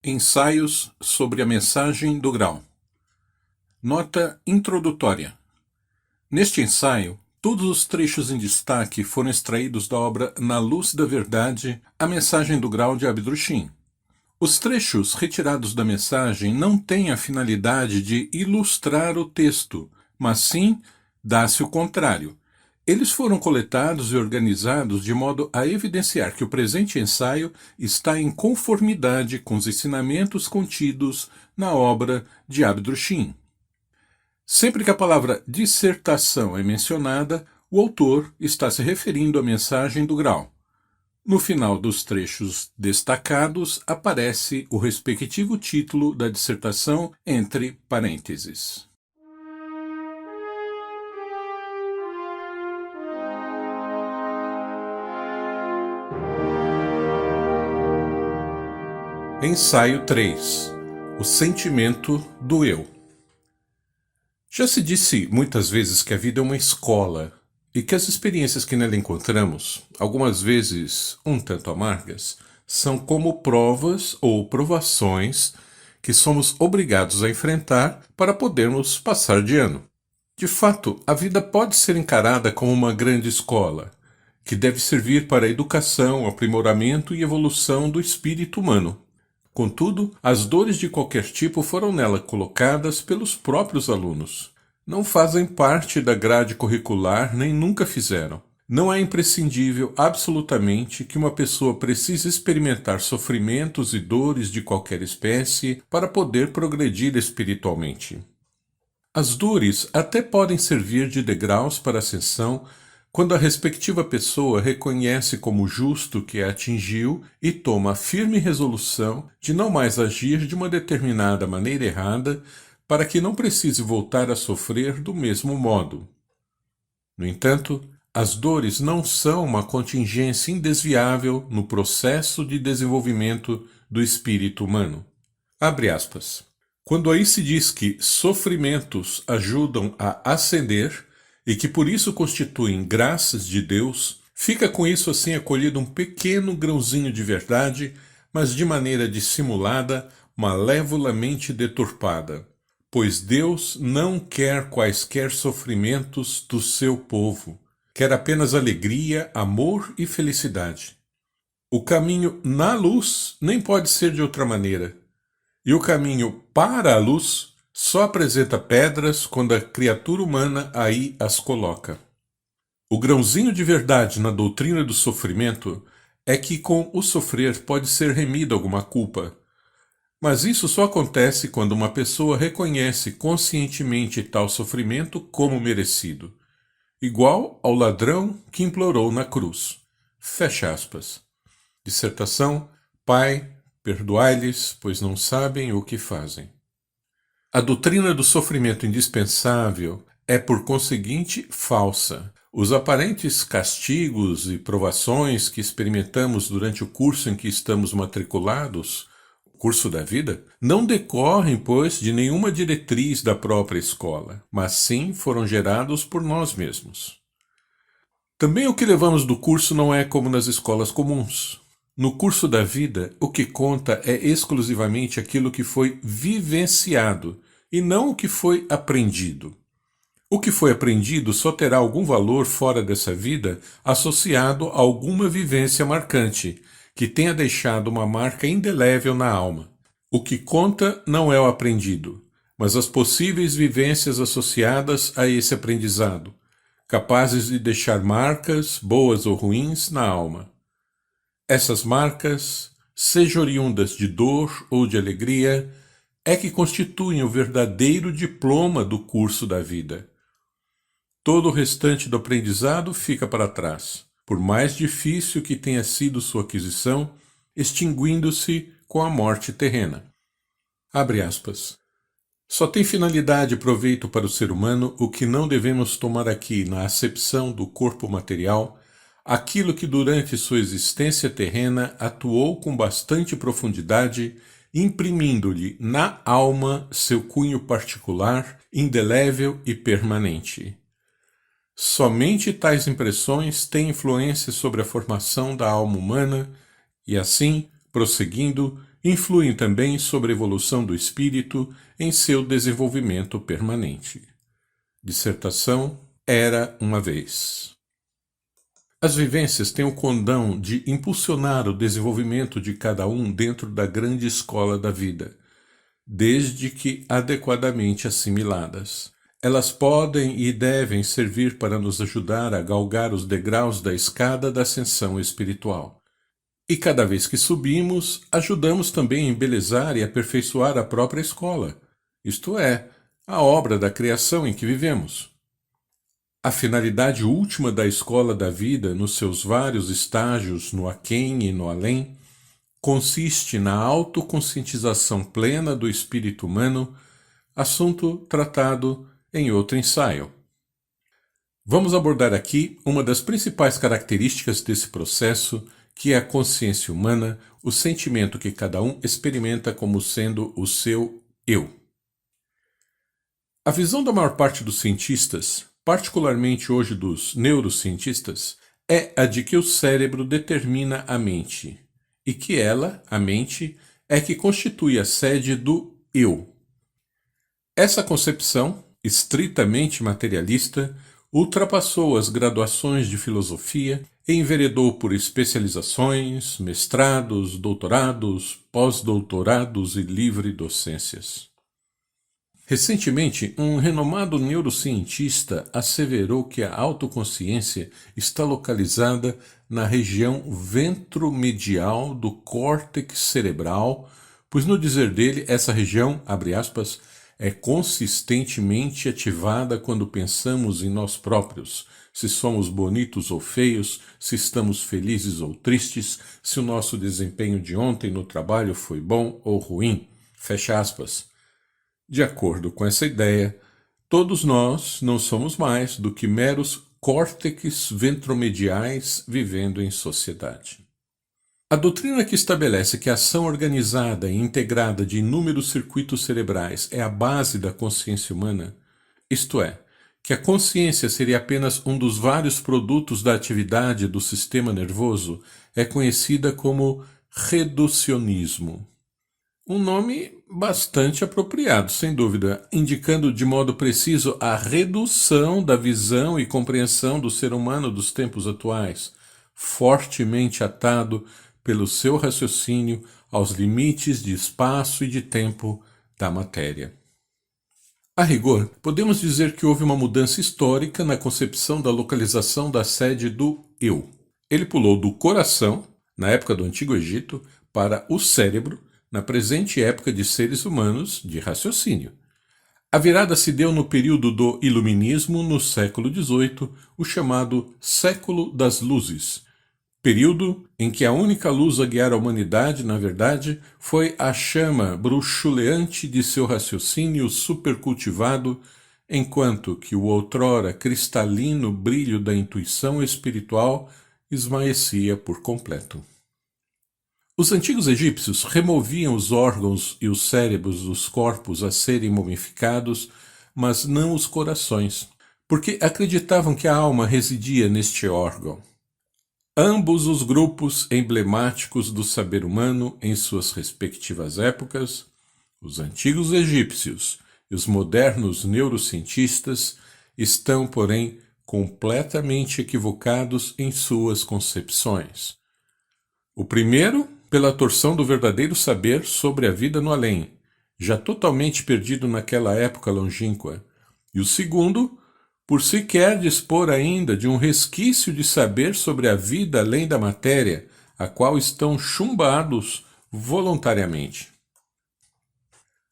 Ensaios sobre a mensagem do grau. Nota introdutória. Neste ensaio, todos os trechos em destaque foram extraídos da obra Na Luz da Verdade, a mensagem do grau de Abdrushim. Os trechos retirados da mensagem não têm a finalidade de ilustrar o texto, mas sim dá-se o contrário. Eles foram coletados e organizados de modo a evidenciar que o presente ensaio está em conformidade com os ensinamentos contidos na obra de Abdrushim. Sempre que a palavra dissertação é mencionada, o autor está se referindo à mensagem do grau. No final dos trechos destacados aparece o respectivo título da dissertação entre parênteses. Ensaio 3. O sentimento do eu. Já se disse muitas vezes que a vida é uma escola e que as experiências que nela encontramos, algumas vezes um tanto amargas, são como provas ou provações que somos obrigados a enfrentar para podermos passar de ano. De fato, a vida pode ser encarada como uma grande escola, que deve servir para a educação, aprimoramento e evolução do espírito humano. Contudo, as dores de qualquer tipo foram nela colocadas pelos próprios alunos. Não fazem parte da grade curricular nem nunca fizeram. Não é imprescindível absolutamente que uma pessoa precise experimentar sofrimentos e dores de qualquer espécie para poder progredir espiritualmente. As dores até podem servir de degraus para a ascensão quando a respectiva pessoa reconhece como justo que a atingiu e toma a firme resolução de não mais agir de uma determinada maneira errada para que não precise voltar a sofrer do mesmo modo. No entanto, as dores não são uma contingência indesviável no processo de desenvolvimento do espírito humano. Abre aspas. Quando aí se diz que sofrimentos ajudam a ascender, e que por isso constituem graças de Deus, fica com isso assim acolhido um pequeno grãozinho de verdade, mas de maneira dissimulada, malevolamente deturpada. Pois Deus não quer quaisquer sofrimentos do seu povo, quer apenas alegria, amor e felicidade. O caminho na luz nem pode ser de outra maneira, e o caminho para a luz só apresenta pedras quando a criatura humana aí as coloca. O grãozinho de verdade na doutrina do sofrimento é que com o sofrer pode ser remida alguma culpa. Mas isso só acontece quando uma pessoa reconhece conscientemente tal sofrimento como merecido, igual ao ladrão que implorou na cruz. Fecha aspas. Dissertação: Pai, perdoai-lhes, pois não sabem o que fazem. A doutrina do sofrimento indispensável é, por conseguinte, falsa. Os aparentes castigos e provações que experimentamos durante o curso em que estamos matriculados, o curso da vida, não decorrem, pois, de nenhuma diretriz da própria escola, mas sim foram gerados por nós mesmos. Também o que levamos do curso não é como nas escolas comuns. No curso da vida, o que conta é exclusivamente aquilo que foi vivenciado e não o que foi aprendido. O que foi aprendido só terá algum valor fora dessa vida associado a alguma vivência marcante, que tenha deixado uma marca indelével na alma. O que conta não é o aprendido, mas as possíveis vivências associadas a esse aprendizado, capazes de deixar marcas, boas ou ruins, na alma. Essas marcas, sejam oriundas de dor ou de alegria, é que constituem o verdadeiro diploma do curso da vida. Todo o restante do aprendizado fica para trás, por mais difícil que tenha sido sua aquisição, extinguindo-se com a morte terrena. Abre aspas. Só tem finalidade e proveito para o ser humano o que não devemos tomar aqui na acepção do corpo material, aquilo que durante sua existência terrena atuou com bastante profundidade, imprimindo-lhe na alma seu cunho particular, indelével e permanente. Somente tais impressões têm influência sobre a formação da alma humana e, assim, prosseguindo, influem também sobre a evolução do espírito em seu desenvolvimento permanente. Dissertação Era uma vez. As vivências têm o condão de impulsionar o desenvolvimento de cada um dentro da grande escola da vida, desde que adequadamente assimiladas. Elas podem e devem servir para nos ajudar a galgar os degraus da escada da ascensão espiritual. E cada vez que subimos, ajudamos também a embelezar e aperfeiçoar a própria escola, isto é, a obra da criação em que vivemos. A finalidade última da escola da vida, nos seus vários estágios no aquém e no além, consiste na autoconscientização plena do espírito humano, assunto tratado em outro ensaio. Vamos abordar aqui uma das principais características desse processo, que é a consciência humana, o sentimento que cada um experimenta como sendo o seu eu. A visão da maior parte dos cientistas, particularmente hoje dos neurocientistas, é a de que o cérebro determina a mente, e que ela, a mente, é que constitui a sede do eu. Essa concepção, estritamente materialista, ultrapassou as graduações de filosofia e enveredou por especializações, mestrados, doutorados, pós-doutorados e livre docências. Recentemente, um renomado neurocientista asseverou que a autoconsciência está localizada na região ventromedial do córtex cerebral, pois, no dizer dele, essa região, abre aspas, é consistentemente ativada quando pensamos em nós próprios, se somos bonitos ou feios, se estamos felizes ou tristes, se o nosso desempenho de ontem no trabalho foi bom ou ruim. Fecha aspas. De acordo com essa ideia, todos nós não somos mais do que meros córtex ventromediais vivendo em sociedade. A doutrina que estabelece que a ação organizada e integrada de inúmeros circuitos cerebrais é a base da consciência humana, isto é, que a consciência seria apenas um dos vários produtos da atividade do sistema nervoso, é conhecida como reducionismo. Um nome bastante apropriado, sem dúvida, indicando de modo preciso a redução da visão e compreensão do ser humano dos tempos atuais, fortemente atado pelo seu raciocínio aos limites de espaço e de tempo da matéria. A rigor, podemos dizer que houve uma mudança histórica na concepção da localização da sede do eu. Ele pulou do coração, na época do Antigo Egito, para o cérebro, na presente época de seres humanos de raciocínio. A virada se deu no período do Iluminismo, no século XVIII, o chamado Século das Luzes, período em que a única luz a guiar a humanidade, na verdade, foi a chama bruxuleante de seu raciocínio supercultivado, enquanto que o outrora cristalino brilho da intuição espiritual esmaecia por completo. Os antigos egípcios removiam os órgãos e os cérebros dos corpos a serem mumificados, mas não os corações, porque acreditavam que a alma residia neste órgão. Ambos os grupos emblemáticos do saber humano em suas respectivas épocas, os antigos egípcios e os modernos neurocientistas, estão, porém, completamente equivocados em suas concepções. O primeiro, pela torção do verdadeiro saber sobre a vida no além, já totalmente perdido naquela época longínqua, e o segundo, por sequer dispor ainda de um resquício de saber sobre a vida além da matéria, a qual estão chumbados voluntariamente.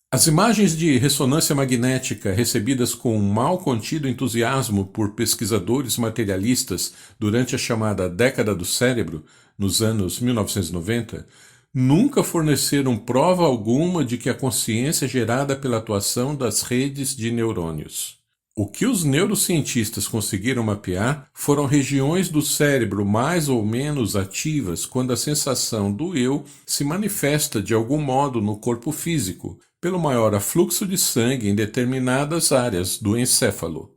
As imagens de ressonância magnética recebidas com um mal contido entusiasmo por pesquisadores materialistas durante a chamada década do cérebro, nos anos 1990, nunca forneceram prova alguma de que a consciência é gerada pela atuação das redes de neurônios. O que os neurocientistas conseguiram mapear foram regiões do cérebro mais ou menos ativas quando a sensação do eu se manifesta de algum modo no corpo físico, pelo maior afluxo de sangue em determinadas áreas do encéfalo.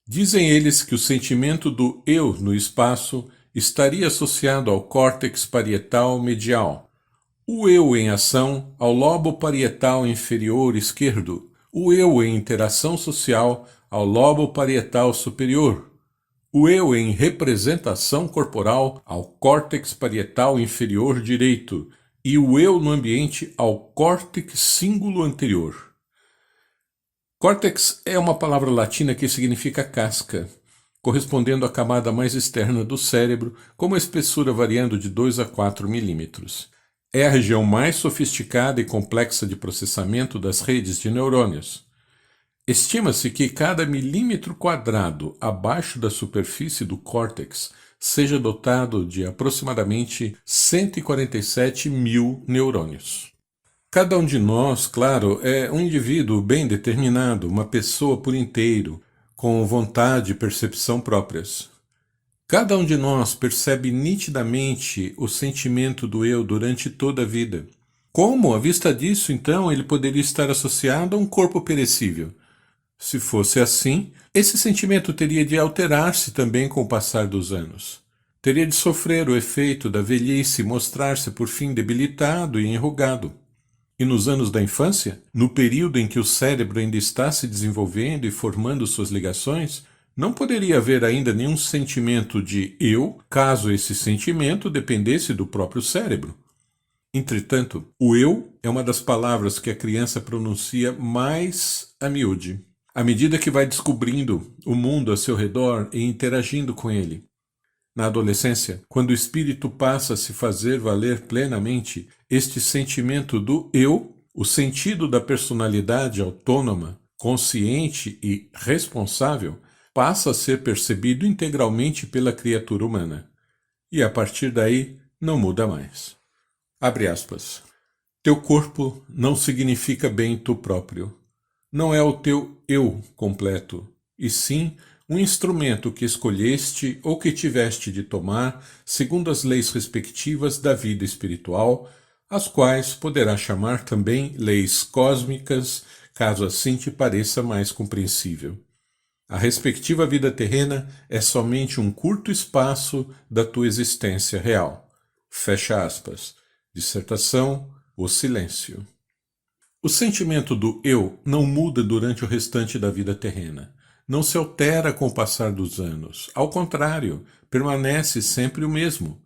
Dizem eles que o sentimento do eu no espaço estaria associado ao córtex parietal medial, o eu em ação ao lobo parietal inferior esquerdo, o eu em interação social ao lobo parietal superior, o eu em representação corporal ao córtex parietal inferior direito e o eu no ambiente ao córtex cíngulo anterior. Córtex é uma palavra latina que significa casca, correspondendo à camada mais externa do cérebro, com uma espessura variando de 2 a 4 milímetros. É a região mais sofisticada e complexa de processamento das redes de neurônios. Estima-se que cada milímetro quadrado abaixo da superfície do córtex seja dotado de aproximadamente 147 mil neurônios. Cada um de nós, claro, é um indivíduo bem determinado, uma pessoa por inteiro, com vontade e percepção próprias. Cada um de nós percebe nitidamente o sentimento do eu durante toda a vida. Como, à vista disso, então, ele poderia estar associado a um corpo perecível? Se fosse assim, esse sentimento teria de alterar-se também com o passar dos anos. Teria de sofrer o efeito da velhice e mostrar-se por fim debilitado e enrugado. E nos anos da infância, no período em que o cérebro ainda está se desenvolvendo e formando suas ligações, não poderia haver ainda nenhum sentimento de eu, caso esse sentimento dependesse do próprio cérebro. Entretanto, o eu é uma das palavras que a criança pronuncia mais a miúde, à medida que vai descobrindo o mundo a seu redor e interagindo com ele. Na adolescência, quando o espírito passa a se fazer valer plenamente, este sentimento do eu, o sentido da personalidade autônoma, consciente e responsável, passa a ser percebido integralmente pela criatura humana. E a partir daí, não muda mais. Abre aspas. Teu corpo não significa bem tu próprio. Não é o teu eu completo, e sim um instrumento que escolheste ou que tiveste de tomar segundo as leis respectivas da vida espiritual, as quais poderá chamar também leis cósmicas, caso assim te pareça mais compreensível. A respectiva vida terrena é somente um curto espaço da tua existência real. Fecha aspas. Dissertação, o silêncio. O sentimento do eu não muda durante o restante da vida terrena. Não se altera com o passar dos anos. Ao contrário, permanece sempre o mesmo.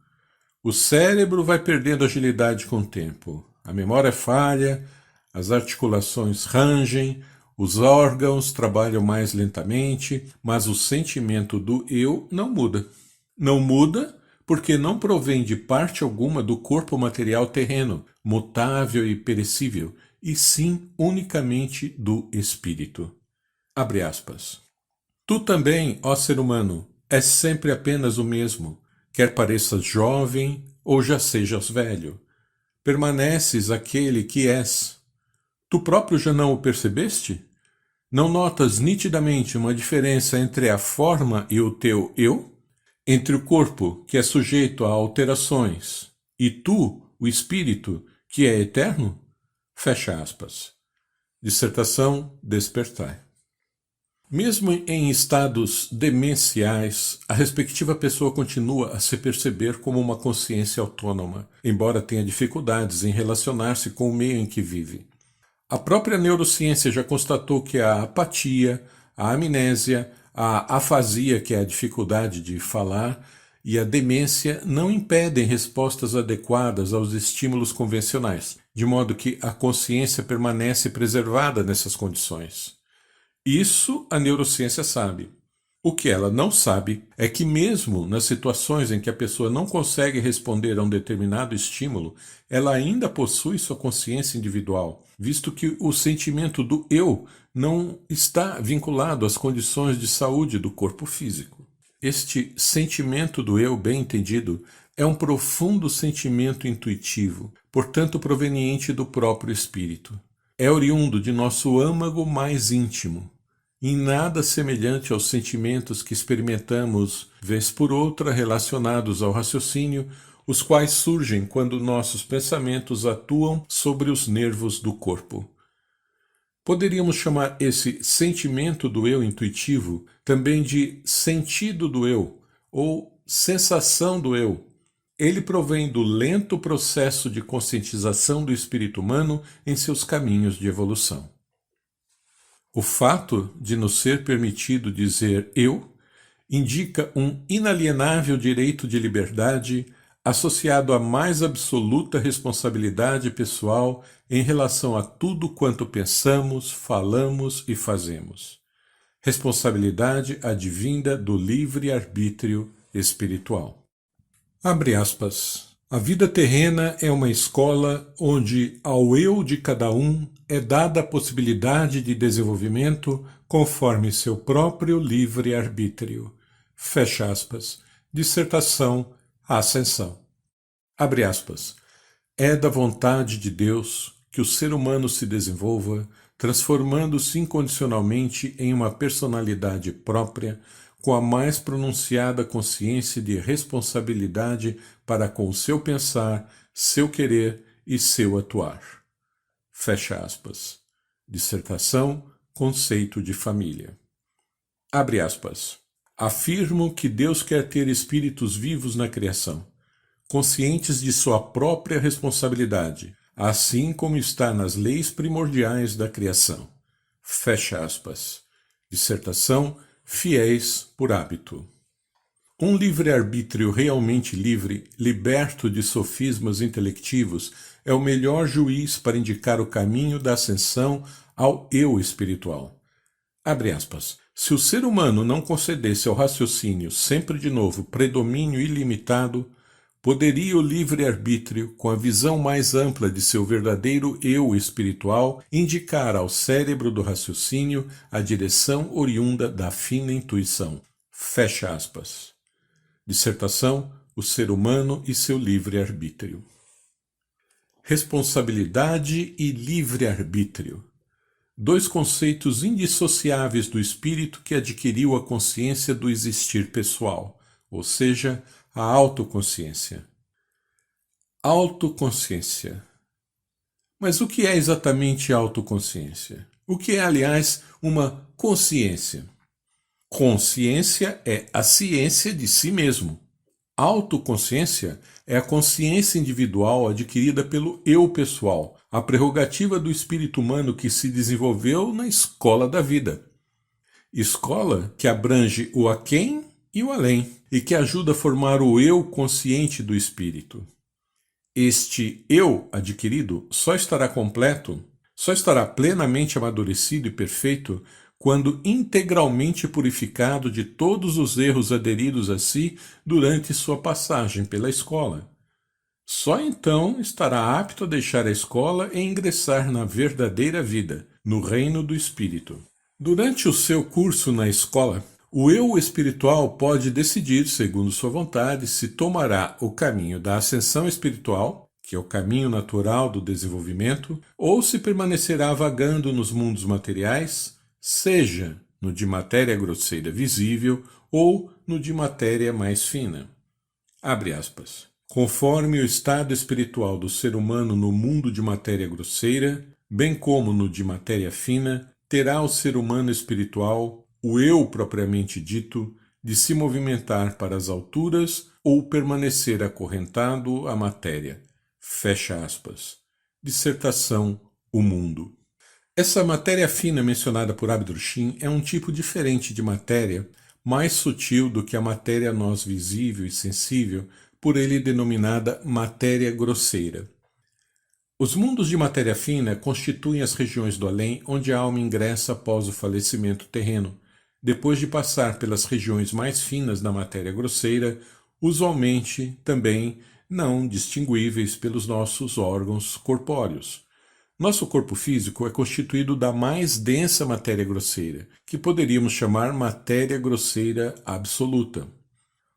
O cérebro vai perdendo agilidade com o tempo. A memória falha, as articulações rangem, os órgãos trabalham mais lentamente, mas o sentimento do eu não muda. Não muda porque não provém de parte alguma do corpo material terreno, mutável e perecível, e sim unicamente do espírito. Abre aspas. Tu também, ó ser humano, és sempre apenas o mesmo, quer pareças jovem ou já sejas velho. Permaneces aquele que és. Tu próprio já não o percebeste? Não notas nitidamente uma diferença entre a forma e o teu eu? Entre o corpo, que é sujeito a alterações, e tu, o espírito, que é eterno? Fecha aspas. Dissertação Despertai. Mesmo em estados demenciais, a respectiva pessoa continua a se perceber como uma consciência autônoma, embora tenha dificuldades em relacionar-se com o meio em que vive. A própria neurociência já constatou que a apatia, a amnésia, a afasia, que é a dificuldade de falar, e a demência não impedem respostas adequadas aos estímulos convencionais, de modo que a consciência permanece preservada nessas condições. Isso a neurociência sabe. O que ela não sabe é que mesmo nas situações em que a pessoa não consegue responder a um determinado estímulo, ela ainda possui sua consciência individual, visto que o sentimento do eu não está vinculado às condições de saúde do corpo físico. Este sentimento do eu, bem entendido, é um profundo sentimento intuitivo, portanto proveniente do próprio espírito. É oriundo de nosso âmago mais íntimo, em nada semelhante aos sentimentos que experimentamos vez por outra relacionados ao raciocínio, os quais surgem quando nossos pensamentos atuam sobre os nervos do corpo. Poderíamos chamar esse sentimento do eu intuitivo também de sentido do eu, ou sensação do eu. Ele provém do lento processo de conscientização do espírito humano em seus caminhos de evolução. O fato de nos ser permitido dizer eu indica um inalienável direito de liberdade associado à mais absoluta responsabilidade pessoal em relação a tudo quanto pensamos, falamos e fazemos. Responsabilidade advinda do livre-arbítrio espiritual. Abre aspas. A vida terrena é uma escola onde ao eu de cada um é dada a possibilidade de desenvolvimento conforme seu próprio livre-arbítrio. Fecha aspas. Dissertação A Ascensão. Abre aspas. É da vontade de Deus que o ser humano se desenvolva, transformando-se incondicionalmente em uma personalidade própria, com a mais pronunciada consciência de responsabilidade para com o seu pensar, seu querer e seu atuar. Fecha aspas. Dissertação, Conceito de Família. Abre aspas. Afirmo que Deus quer ter espíritos vivos na criação, conscientes de sua própria responsabilidade, assim como está nas leis primordiais da criação. Fecha aspas. Dissertação, Fiéis por hábito. Um livre-arbítrio realmente livre, liberto de sofismas intelectivos, é o melhor juiz para indicar o caminho da ascensão ao eu espiritual. Abre aspas. Se o ser humano não concedesse ao raciocínio sempre de novo predomínio ilimitado, poderia o livre-arbítrio, com a visão mais ampla de seu verdadeiro eu espiritual, indicar ao cérebro do raciocínio a direção oriunda da fina intuição. Fecha aspas. Dissertação, O Ser Humano e seu Livre-Arbítrio. Responsabilidade e livre-arbítrio. Dois conceitos indissociáveis do espírito que adquiriu a consciência do existir pessoal, ou seja, a autoconsciência. Autoconsciência. Mas o que é exatamente autoconsciência? O que é, aliás, uma consciência? Consciência é a ciência de si mesmo. Autoconsciência é a consciência individual adquirida pelo eu pessoal, a prerrogativa do espírito humano que se desenvolveu na escola da vida. Escola que abrange o aquém e o além, e que ajuda a formar o eu consciente do espírito. Este eu adquirido só estará completo, só estará plenamente amadurecido e perfeito quando integralmente purificado de todos os erros aderidos a si durante sua passagem pela escola. Só então estará apto a deixar a escola e ingressar na verdadeira vida, no reino do espírito. Durante o seu curso na escola, o eu espiritual pode decidir, segundo sua vontade, se tomará o caminho da ascensão espiritual, que é o caminho natural do desenvolvimento, ou se permanecerá vagando nos mundos materiais, seja no de matéria grosseira visível ou no de matéria mais fina. Abre aspas. Conforme o estado espiritual do ser humano no mundo de matéria grosseira, bem como no de matéria fina, terá o ser humano espiritual, o eu propriamente dito, de se movimentar para as alturas ou permanecer acorrentado à matéria. Fecha aspas. Dissertação, O Mundo. Essa matéria fina mencionada por Abdurkheim é um tipo diferente de matéria, mais sutil do que a matéria a nós visível e sensível, por ele denominada matéria grosseira. Os mundos de matéria fina constituem as regiões do além onde a alma ingressa após o falecimento terreno, depois de passar pelas regiões mais finas da matéria grosseira, usualmente também não distinguíveis pelos nossos órgãos corpóreos. Nosso corpo físico é constituído da mais densa matéria grosseira, que poderíamos chamar matéria grosseira absoluta.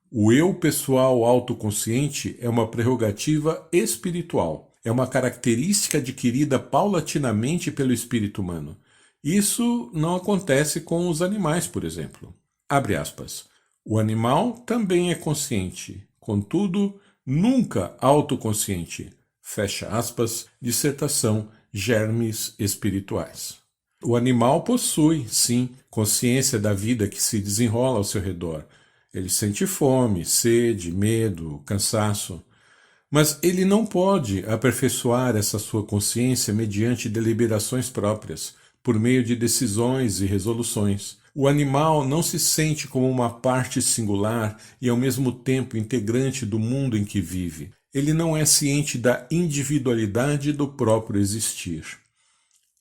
O eu pessoal autoconsciente é uma prerrogativa espiritual, é uma característica adquirida paulatinamente pelo espírito humano. Isso não acontece com os animais, por exemplo. Abre aspas. O animal também é consciente, contudo, nunca autoconsciente. Fecha aspas, dissertação, Germes Espirituais. O animal possui, sim, consciência da vida que se desenrola ao seu redor. Ele sente fome, sede, medo, cansaço. Mas ele não pode aperfeiçoar essa sua consciência mediante deliberações próprias, por meio de decisões e resoluções. O animal não se sente como uma parte singular e ao mesmo tempo integrante do mundo em que vive. Ele não é ciente da individualidade do próprio existir.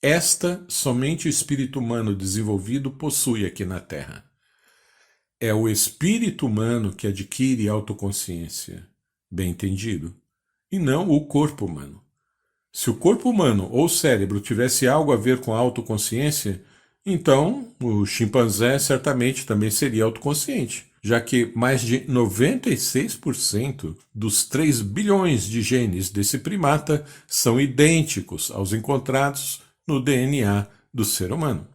Esta somente o espírito humano desenvolvido possui aqui na Terra. É o espírito humano que adquire autoconsciência, bem entendido, e não o corpo humano. Se o corpo humano ou cérebro tivesse algo a ver com a autoconsciência, então o chimpanzé certamente também seria autoconsciente, já que mais de 96% dos 3 bilhões de genes desse primata são idênticos aos encontrados no DNA do ser humano.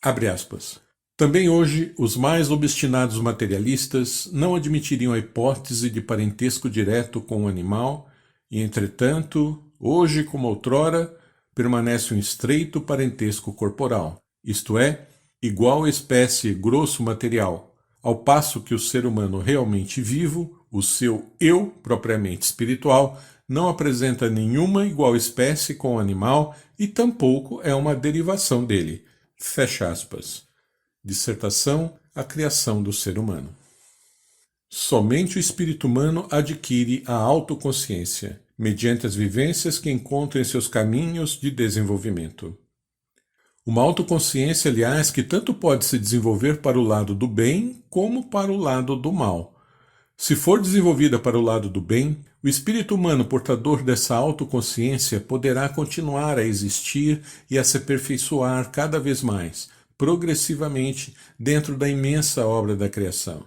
Abre aspas. Também hoje, os mais obstinados materialistas não admitiriam a hipótese de parentesco direto com o animal e, entretanto, hoje como outrora, permanece um estreito parentesco corporal, isto é, igual espécie grosso material, ao passo que o ser humano realmente vivo, o seu eu propriamente espiritual, não apresenta nenhuma igual espécie com o animal e tampouco é uma derivação dele. Fecha aspas. Dissertação: A criação do ser humano. Somente o espírito humano adquire a autoconsciência, mediante as vivências que encontra em seus caminhos de desenvolvimento. Uma autoconsciência, aliás, que tanto pode se desenvolver para o lado do bem como para o lado do mal. Se for desenvolvida para o lado do bem, o espírito humano portador dessa autoconsciência poderá continuar a existir e a se aperfeiçoar cada vez mais, progressivamente, dentro da imensa obra da criação.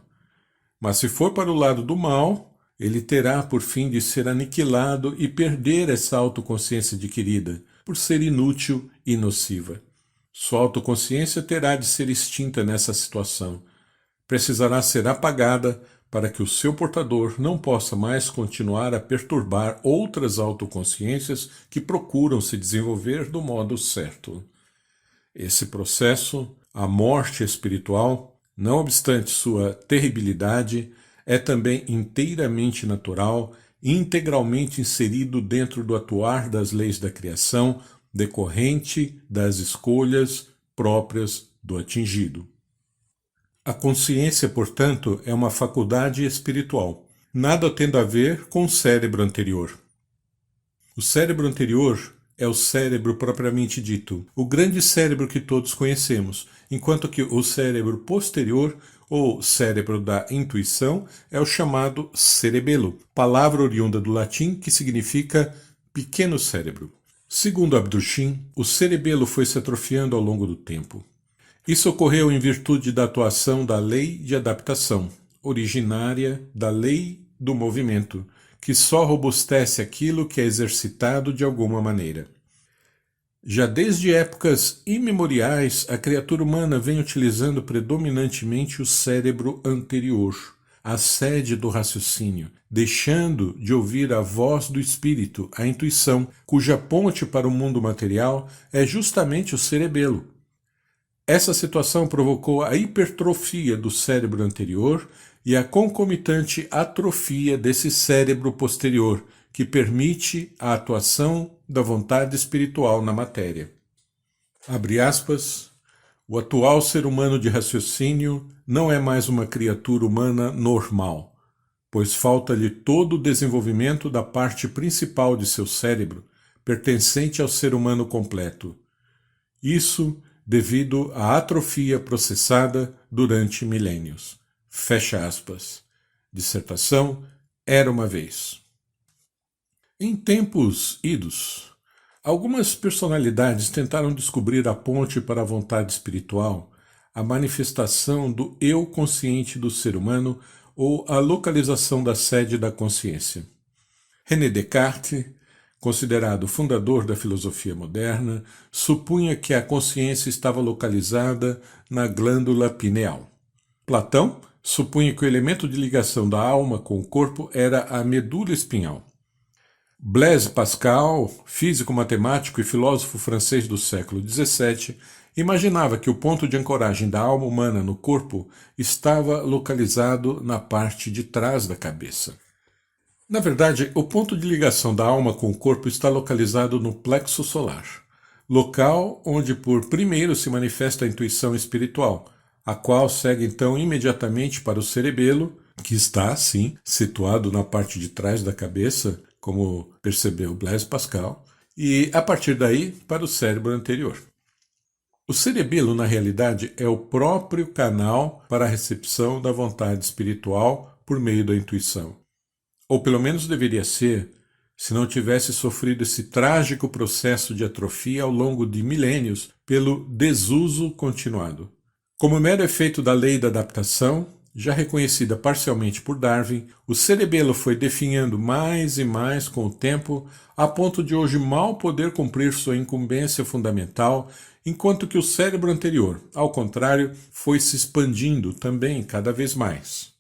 Mas se for para o lado do mal, ele terá por fim de ser aniquilado e perder essa autoconsciência adquirida, por ser inútil e nociva. Sua autoconsciência terá de ser extinta nessa situação. Precisará ser apagada para que o seu portador não possa mais continuar a perturbar outras autoconsciências que procuram se desenvolver do modo certo. Esse processo, a morte espiritual, não obstante sua terribilidade, é também inteiramente natural e integralmente inserido dentro do atuar das leis da criação, decorrente das escolhas próprias do atingido. A consciência, portanto, é uma faculdade espiritual, nada tendo a ver com o cérebro anterior. O cérebro anterior é o cérebro propriamente dito, o grande cérebro que todos conhecemos, enquanto que o cérebro posterior, ou cérebro da intuição, é o chamado cerebelo, palavra oriunda do latim que significa pequeno cérebro. Segundo Abduchin, o cerebelo foi se atrofiando ao longo do tempo. Isso ocorreu em virtude da atuação da lei de adaptação, originária da lei do movimento, que só robustece aquilo que é exercitado de alguma maneira. Já desde épocas imemoriais, a criatura humana vem utilizando predominantemente o cérebro anterior, a sede do raciocínio, deixando de ouvir a voz do espírito, a intuição, cuja ponte para o mundo material é justamente o cerebelo. Essa situação provocou a hipertrofia do cérebro anterior e a concomitante atrofia desse cérebro posterior, que permite a atuação da vontade espiritual na matéria. Abre aspas, o atual ser humano de raciocínio não é mais uma criatura humana normal, pois falta-lhe todo o desenvolvimento da parte principal de seu cérebro, pertencente ao ser humano completo. Isso devido à atrofia processada durante milênios. Fecha aspas. Dissertação: Era uma vez. Em tempos idos, algumas personalidades tentaram descobrir a ponte para a vontade espiritual, a manifestação do eu consciente do ser humano ou a localização da sede da consciência. René Descartes, considerado fundador da filosofia moderna, supunha que a consciência estava localizada na glândula pineal. Platão supunha que o elemento de ligação da alma com o corpo era a medula espinhal. Blaise Pascal, físico, matemático e filósofo francês do século XVII, imaginava que o ponto de ancoragem da alma humana no corpo estava localizado na parte de trás da cabeça. Na verdade, o ponto de ligação da alma com o corpo está localizado no plexo solar, local onde por primeiro se manifesta a intuição espiritual, a qual segue então imediatamente para o cerebelo, que está, sim, situado na parte de trás da cabeça, como percebeu Blaise Pascal, e a partir daí para o cérebro anterior. O cerebelo, na realidade, é o próprio canal para a recepção da vontade espiritual por meio da intuição. Ou pelo menos deveria ser, se não tivesse sofrido esse trágico processo de atrofia ao longo de milênios pelo desuso continuado. Como mero efeito da lei da adaptação, já reconhecida parcialmente por Darwin, o cerebelo foi definhando mais e mais com o tempo, a ponto de hoje mal poder cumprir sua incumbência fundamental, enquanto que o cérebro anterior, ao contrário, foi se expandindo também cada vez mais.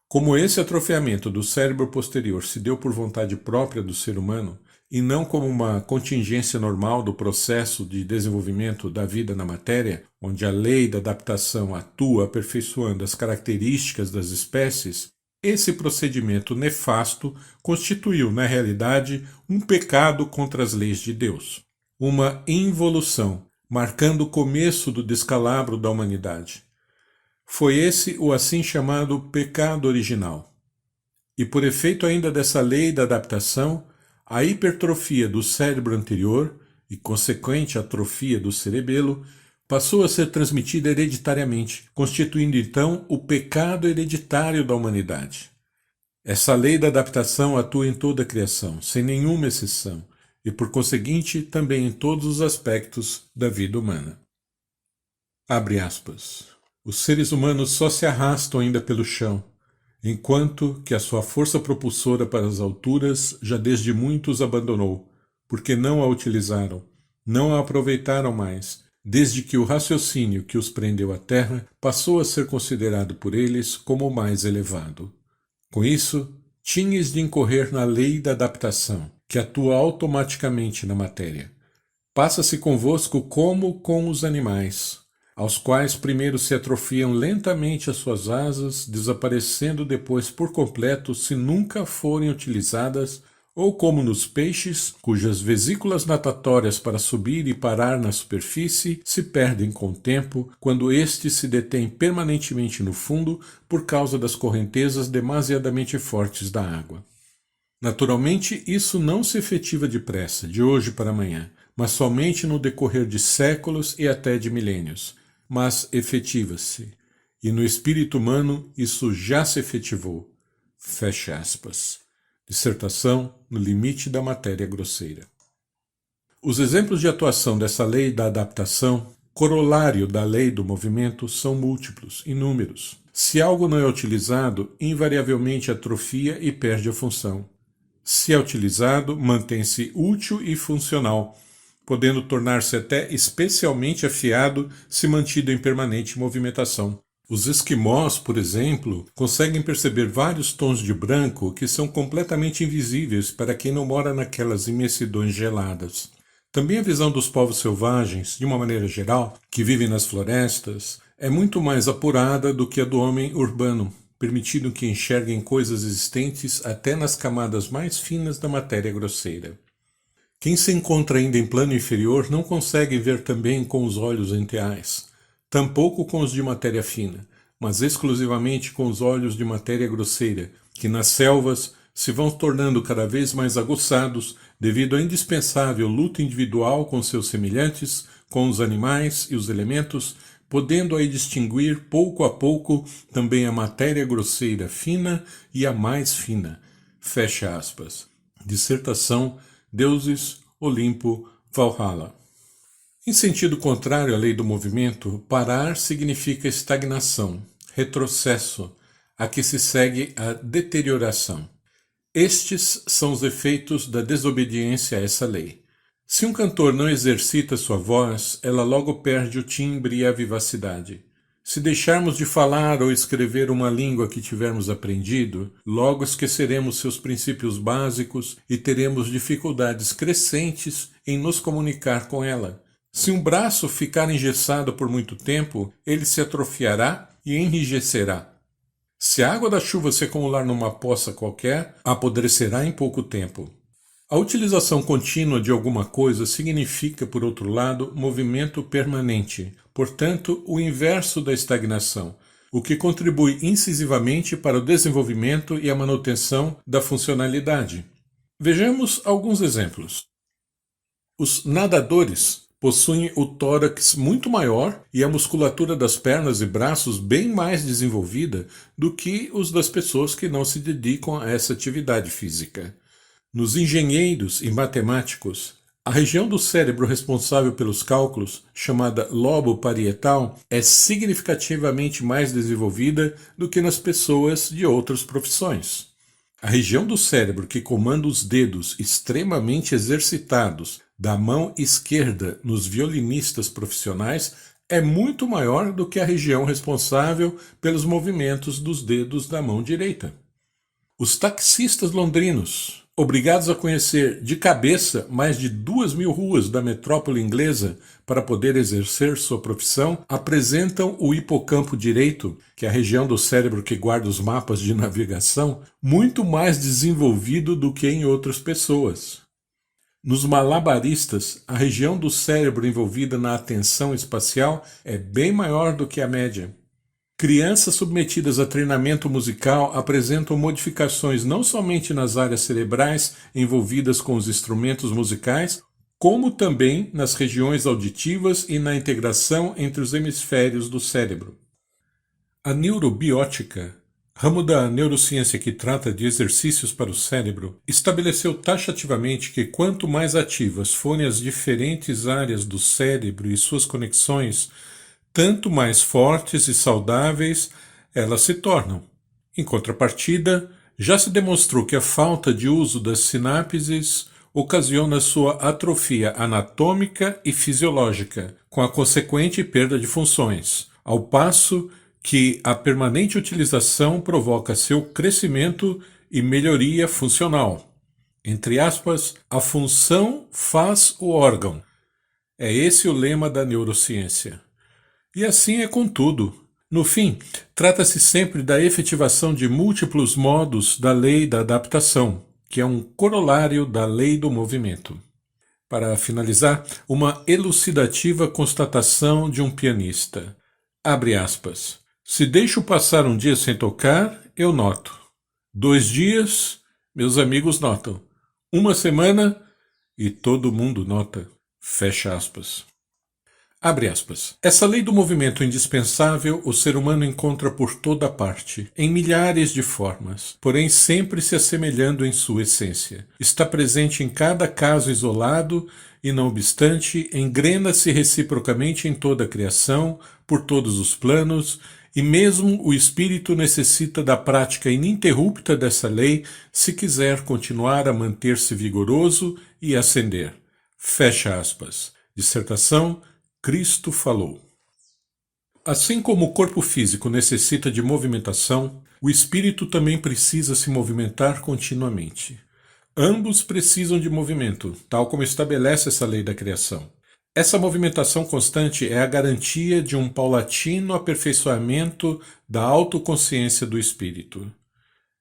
Como esse atrofiamento do cérebro posterior se deu por vontade própria do ser humano, e não como uma contingência normal do processo de desenvolvimento da vida na matéria, onde a lei da adaptação atua aperfeiçoando as características das espécies, esse procedimento nefasto constituiu, na realidade, um pecado contra as leis de Deus, uma involução, marcando o começo do descalabro da humanidade. Foi esse o assim chamado pecado original. E por efeito ainda dessa lei da adaptação, a hipertrofia do cérebro anterior e consequente atrofia do cerebelo passou a ser transmitida hereditariamente, constituindo então o pecado hereditário da humanidade. Essa lei da adaptação atua em toda a criação, sem nenhuma exceção, e por conseguinte também em todos os aspectos da vida humana. Abre aspas. Os seres humanos só se arrastam ainda pelo chão, enquanto que a sua força propulsora para as alturas já desde muito os abandonou, porque não a utilizaram, não a aproveitaram mais, desde que o raciocínio que os prendeu à terra passou a ser considerado por eles como o mais elevado. Com isso, tinhas de incorrer na lei da adaptação, que atua automaticamente na matéria. Passa-se convosco como com os animais, aos quais primeiro se atrofiam lentamente as suas asas, desaparecendo depois por completo se nunca forem utilizadas, ou como nos peixes, cujas vesículas natatórias para subir e parar na superfície se perdem com o tempo, quando este se detém permanentemente no fundo por causa das correntezas demasiadamente fortes da água. Naturalmente, isso não se efetiva depressa, de hoje para amanhã, mas somente no decorrer de séculos e até de milênios. Mas efetiva-se, e no espírito humano isso já se efetivou. Fecha aspas. Dissertação no limite da matéria grosseira. Os exemplos de atuação dessa lei da adaptação, corolário da lei do movimento, são múltiplos, inúmeros. Se algo não é utilizado, invariavelmente atrofia e perde a função. Se é utilizado, mantém-se útil e funcional, podendo tornar-se até especialmente afiado se mantido em permanente movimentação. Os esquimós, por exemplo, conseguem perceber vários tons de branco que são completamente invisíveis para quem não mora naquelas imensidões geladas. Também a visão dos povos selvagens, de uma maneira geral, que vivem nas florestas, é muito mais apurada do que a do homem urbano, permitindo que enxerguem coisas existentes até nas camadas mais finas da matéria grosseira. Quem se encontra ainda em plano inferior não consegue ver também com os olhos enteais, tampouco com os de matéria fina, mas exclusivamente com os olhos de matéria grosseira, que nas selvas se vão tornando cada vez mais aguçados devido à indispensável luta individual com seus semelhantes, com os animais e os elementos, podendo aí distinguir pouco a pouco também a matéria grosseira fina e a mais fina. Fecha aspas. Dissertação Deuses, Olimpo, Valhalla. Em sentido contrário à lei do movimento, parar significa estagnação, retrocesso, a que se segue a deterioração. Estes são os efeitos da desobediência a essa lei. Se um cantor não exercita sua voz, ela logo perde o timbre e a vivacidade. Se deixarmos de falar ou escrever uma língua que tivermos aprendido, logo esqueceremos seus princípios básicos e teremos dificuldades crescentes em nos comunicar com ela. Se um braço ficar engessado por muito tempo, ele se atrofiará e enrijecerá. Se a água da chuva se acumular numa poça qualquer, apodrecerá em pouco tempo. A utilização contínua de alguma coisa significa, por outro lado, movimento permanente, portanto, o inverso da estagnação, o que contribui incisivamente para o desenvolvimento e a manutenção da funcionalidade. Vejamos alguns exemplos. Os nadadores possuem o tórax muito maior e a musculatura das pernas e braços bem mais desenvolvida do que os das pessoas que não se dedicam a essa atividade física. Nos engenheiros e matemáticos, a região do cérebro responsável pelos cálculos, chamada lobo parietal, é significativamente mais desenvolvida do que nas pessoas de outras profissões. A região do cérebro que comanda os dedos extremamente exercitados da mão esquerda nos violinistas profissionais é muito maior do que a região responsável pelos movimentos dos dedos da mão direita. Os taxistas londrinos, obrigados a conhecer de cabeça mais de 2.000 ruas da metrópole inglesa para poder exercer sua profissão, apresentam o hipocampo direito, que é a região do cérebro que guarda os mapas de navegação, muito mais desenvolvido do que em outras pessoas. Nos malabaristas, a região do cérebro envolvida na atenção espacial é bem maior do que a média. Crianças submetidas a treinamento musical apresentam modificações não somente nas áreas cerebrais envolvidas com os instrumentos musicais, como também nas regiões auditivas e na integração entre os hemisférios do cérebro. A neurobiótica, ramo da neurociência que trata de exercícios para o cérebro, estabeleceu taxativamente que quanto mais ativas forem as diferentes áreas do cérebro e suas conexões, tanto mais fortes e saudáveis elas se tornam. Em contrapartida, já se demonstrou que a falta de uso das sinapses ocasiona sua atrofia anatômica e fisiológica, com a consequente perda de funções, ao passo que a permanente utilização provoca seu crescimento e melhoria funcional. Entre aspas, a função faz o órgão. É esse o lema da neurociência. E assim é com tudo. No fim, trata-se sempre da efetivação de múltiplos modos da lei da adaptação, que é um corolário da lei do movimento. Para finalizar, uma elucidativa constatação de um pianista. Abre aspas. Se deixo passar um dia sem tocar, eu noto. 2 dias, meus amigos notam. 1 semana, e todo mundo nota. Fecha aspas. Abre aspas. Essa lei do movimento indispensável o ser humano encontra por toda parte, em milhares de formas, porém sempre se assemelhando em sua essência. Está presente em cada caso isolado e, não obstante, engrena-se reciprocamente em toda a criação, por todos os planos, e mesmo o espírito necessita da prática ininterrupta dessa lei se quiser continuar a manter-se vigoroso e ascender. Fecha aspas. Dissertação Cristo falou. Assim como o corpo físico necessita de movimentação, o espírito também precisa se movimentar continuamente. Ambos precisam de movimento, tal como estabelece essa lei da criação. Essa movimentação constante é a garantia de um paulatino aperfeiçoamento da autoconsciência do espírito.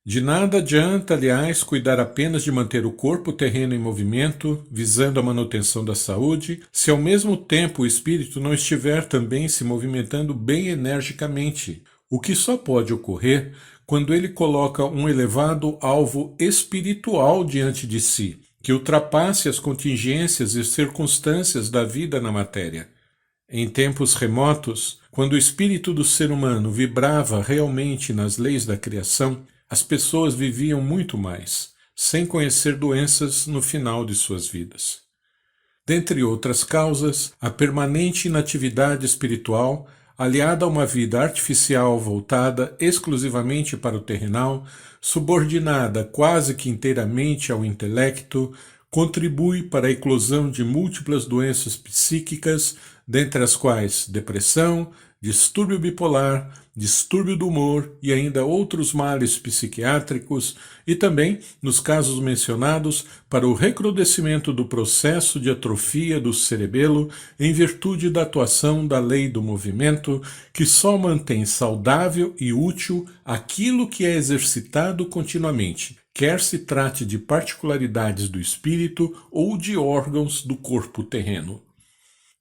De nada adianta, aliás, cuidar apenas de manter o corpo terreno em movimento, visando a manutenção da saúde, se ao mesmo tempo o espírito não estiver também se movimentando bem energicamente, o que só pode ocorrer quando ele coloca um elevado alvo espiritual diante de si, que ultrapasse as contingências e circunstâncias da vida na matéria. Em tempos remotos, quando o espírito do ser humano vibrava realmente nas leis da criação, as pessoas viviam muito mais, sem conhecer doenças no final de suas vidas. Dentre outras causas, a permanente inatividade espiritual, aliada a uma vida artificial voltada exclusivamente para o terrenal, subordinada quase que inteiramente ao intelecto, contribui para a eclosão de múltiplas doenças psíquicas, dentre as quais depressão, distúrbio bipolar, distúrbio do humor e ainda outros males psiquiátricos, e também, nos casos mencionados, para o recrudescimento do processo de atrofia do cerebelo em virtude da atuação da lei do movimento, que só mantém saudável e útil aquilo que é exercitado continuamente, quer se trate de particularidades do espírito ou de órgãos do corpo terreno.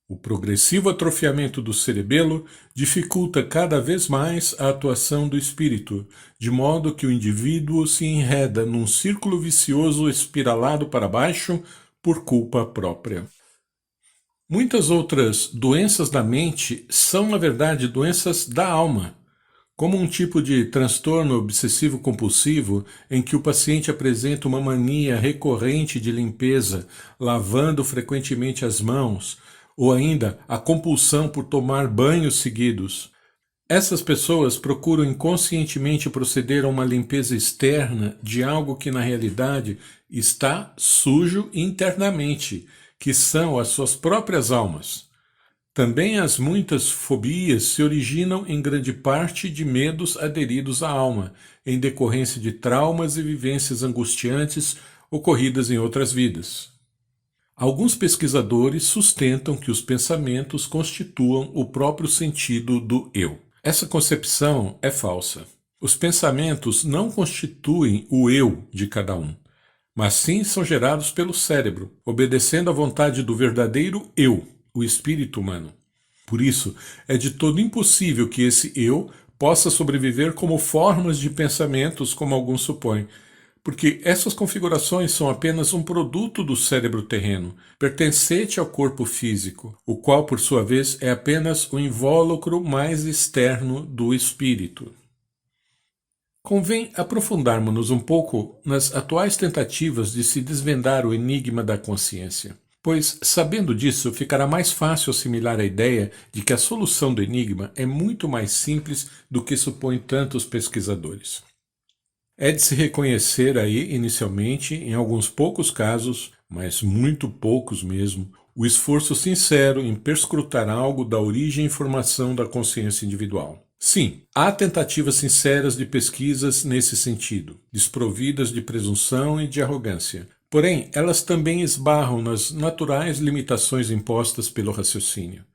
O progressivo atrofiamento do cerebelo dificulta cada vez mais a atuação do espírito, de modo que o indivíduo se enreda num círculo vicioso espiralado para baixo por culpa própria. Muitas outras doenças da mente são, na verdade, doenças da alma, como um tipo de transtorno obsessivo-compulsivo em que o paciente apresenta uma mania recorrente de limpeza, lavando frequentemente as mãos, ou ainda a compulsão por tomar banhos seguidos. Essas pessoas procuram inconscientemente proceder a uma limpeza externa de algo que na realidade está sujo internamente, que são as suas próprias almas. Também as muitas fobias se originam em grande parte de medos aderidos à alma, em decorrência de traumas e vivências angustiantes ocorridas em outras vidas. Alguns pesquisadores sustentam que os pensamentos constituam o próprio sentido do eu. Essa concepção é falsa. Os pensamentos não constituem o eu de cada um, mas sim são gerados pelo cérebro, obedecendo à vontade do verdadeiro eu, o espírito humano. Por isso, é de todo impossível que esse eu possa sobreviver como formas de pensamentos, como alguns supõem, porque essas configurações são apenas um produto do cérebro terreno, pertencente ao corpo físico, o qual, por sua vez, é apenas o invólucro mais externo do espírito. Convém aprofundarmos-nos um pouco nas atuais tentativas de se desvendar o enigma da consciência, pois, sabendo disso, ficará mais fácil assimilar a ideia de que a solução do enigma é muito mais simples do que supõem tantos pesquisadores. É de se reconhecer aí, inicialmente, em alguns poucos casos, mas muito poucos mesmo, o esforço sincero em perscrutar algo da origem e formação da consciência individual. Sim, há tentativas sinceras de pesquisas nesse sentido, desprovidas de presunção e de arrogância. Porém, elas também esbarram nas naturais limitações impostas pelo raciocínio.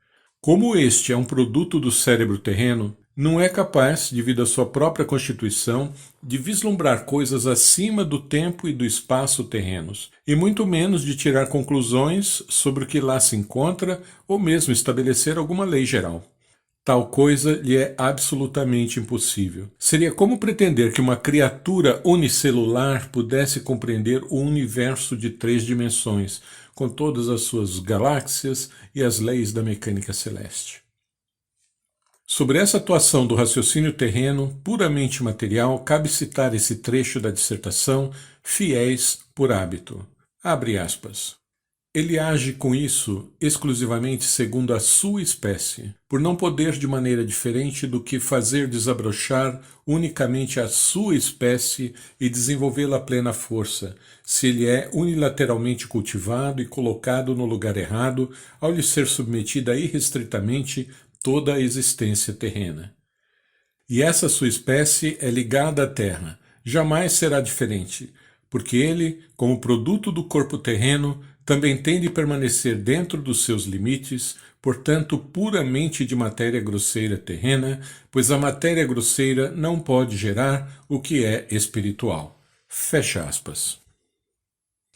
Como este é um produto do cérebro terreno, não é capaz, devido à sua própria constituição, de vislumbrar coisas acima do tempo e do espaço terrenos, e muito menos de tirar conclusões sobre o que lá se encontra ou mesmo estabelecer alguma lei geral. Tal coisa lhe é absolutamente impossível. Seria como pretender que uma criatura unicelular pudesse compreender o universo de 3 dimensões, com todas as suas galáxias e as leis da mecânica celeste. Sobre essa atuação do raciocínio terreno, puramente material, cabe citar esse trecho da dissertação, fiéis por hábito. Abre aspas. Ele age com isso exclusivamente segundo a sua espécie, por não poder de maneira diferente do que fazer desabrochar unicamente a sua espécie e desenvolvê-la a plena força, se ele é unilateralmente cultivado e colocado no lugar errado, ao lhe ser submetida irrestritamente toda a existência terrena. E essa sua espécie é ligada à Terra, jamais será diferente, porque ele, como produto do corpo terreno, também tem de permanecer dentro dos seus limites, portanto puramente de matéria grosseira terrena, pois a matéria grosseira não pode gerar o que é espiritual. Fecha aspas.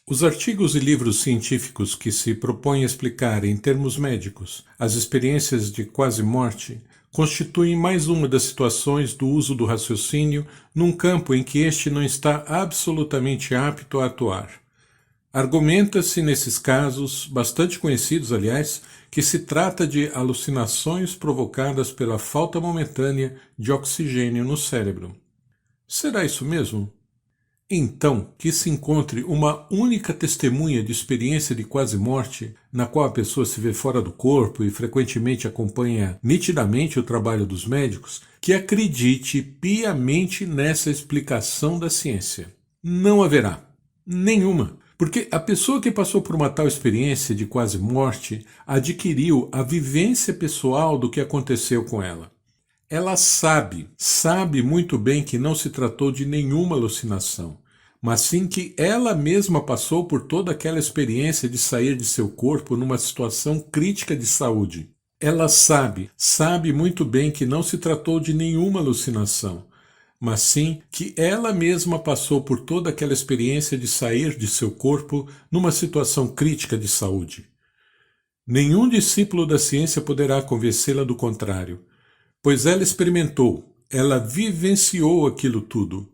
Os artigos e livros científicos que se propõem a explicar em termos médicos as experiências de quase-morte constituem mais uma das situações do uso do raciocínio num campo em que este não está absolutamente apto a atuar. Argumenta-se nesses casos, bastante conhecidos aliás, que se trata de alucinações provocadas pela falta momentânea de oxigênio no cérebro. Será isso mesmo? Então, que se encontre uma única testemunha de experiência de quase-morte, na qual a pessoa se vê fora do corpo e frequentemente acompanha nitidamente o trabalho dos médicos, que acredite piamente nessa explicação da ciência. Não haverá nenhuma, Porque a pessoa que passou por uma tal experiência de quase morte adquiriu a vivência pessoal do que aconteceu com ela. Ela sabe muito bem que não se tratou de nenhuma alucinação, mas sim que ela mesma passou por toda aquela experiência de sair de seu corpo numa situação crítica de saúde. Ela sabe muito bem que não se tratou de nenhuma alucinação, mas sim que ela mesma passou por toda aquela experiência de sair de seu corpo numa situação crítica de saúde. Nenhum discípulo da ciência poderá convencê-la do contrário, pois ela experimentou, ela vivenciou aquilo tudo.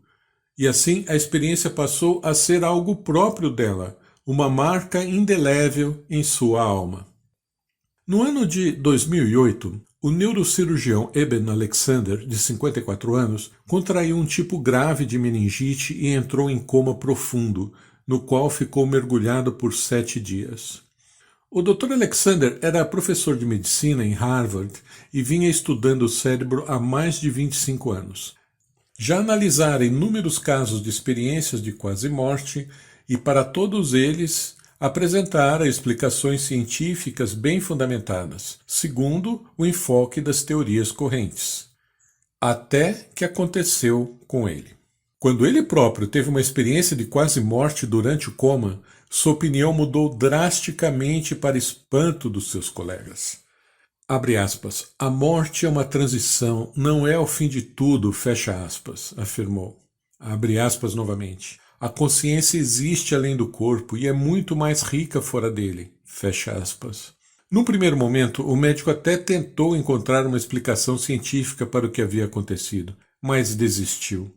E assim a experiência passou a ser algo próprio dela, uma marca indelével em sua alma. No ano de 2008, o neurocirurgião Eben Alexander, de 54 anos, contraiu um tipo grave de meningite e entrou em coma profundo, no qual ficou mergulhado por 7 dias. O Dr. Alexander era professor de medicina em Harvard e vinha estudando o cérebro há mais de 25 anos. Já analisara inúmeros casos de experiências de quase morte e, para todos eles, apresentara explicações científicas bem fundamentadas, segundo o enfoque das teorias correntes. Até que aconteceu com ele. Quando ele próprio teve uma experiência de quase morte durante o coma, sua opinião mudou drasticamente para espanto dos seus colegas. Abre aspas, a morte é uma transição, não é o fim de tudo, fecha aspas, afirmou. Abre aspas novamente. A consciência existe além do corpo e é muito mais rica fora dele, fecha aspas. Num primeiro momento, o médico até tentou encontrar uma explicação científica para o que havia acontecido, mas desistiu.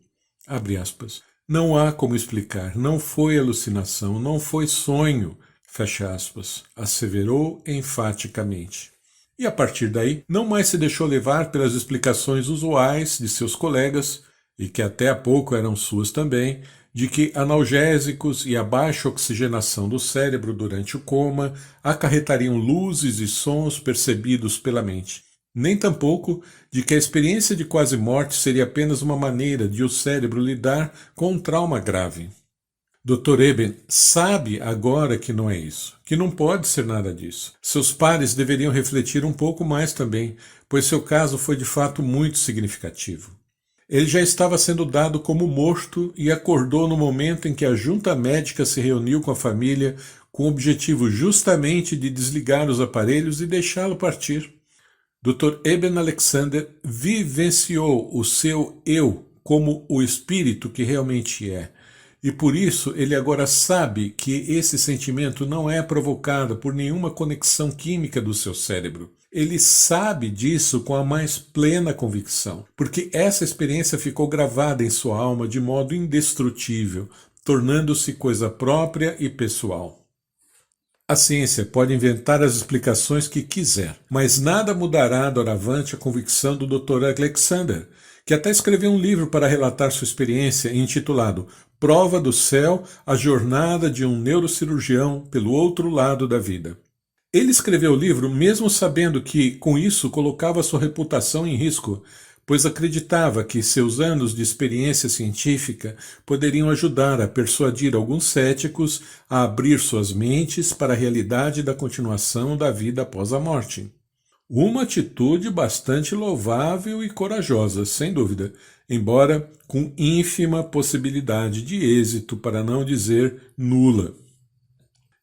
Abre aspas. Não há como explicar, não foi alucinação, não foi sonho, fecha aspas, asseverou enfaticamente. E a partir daí, não mais se deixou levar pelas explicações usuais de seus colegas, e que até há pouco eram suas também, de que analgésicos e a baixa oxigenação do cérebro durante o coma acarretariam luzes e sons percebidos pela mente. Nem tampouco de que a experiência de quase morte seria apenas uma maneira de o cérebro lidar com um trauma grave. Dr. Eben sabe agora que não é isso, que não pode ser nada disso. Seus pares deveriam refletir um pouco mais também, pois seu caso foi de fato muito significativo. Ele já estava sendo dado como morto e acordou no momento em que a junta médica se reuniu com a família com o objetivo justamente de desligar os aparelhos e deixá-lo partir. Dr. Eben Alexander vivenciou o seu eu como o espírito que realmente é. E por isso ele agora sabe que esse sentimento não é provocado por nenhuma conexão química do seu cérebro. Ele sabe disso com a mais plena convicção, porque essa experiência ficou gravada em sua alma de modo indestrutível, tornando-se coisa própria e pessoal. A ciência pode inventar as explicações que quiser, mas nada mudará doravante a convicção do Dr. Alexander, que até escreveu um livro para relatar sua experiência intitulado Prova do Céu, a jornada de um neurocirurgião pelo outro lado da vida. Ele escreveu o livro mesmo sabendo que, com isso, colocava sua reputação em risco, pois acreditava que seus anos de experiência científica poderiam ajudar a persuadir alguns céticos a abrir suas mentes para a realidade da continuação da vida após a morte. Uma atitude bastante louvável e corajosa, sem dúvida, embora com ínfima possibilidade de êxito, para não dizer nula.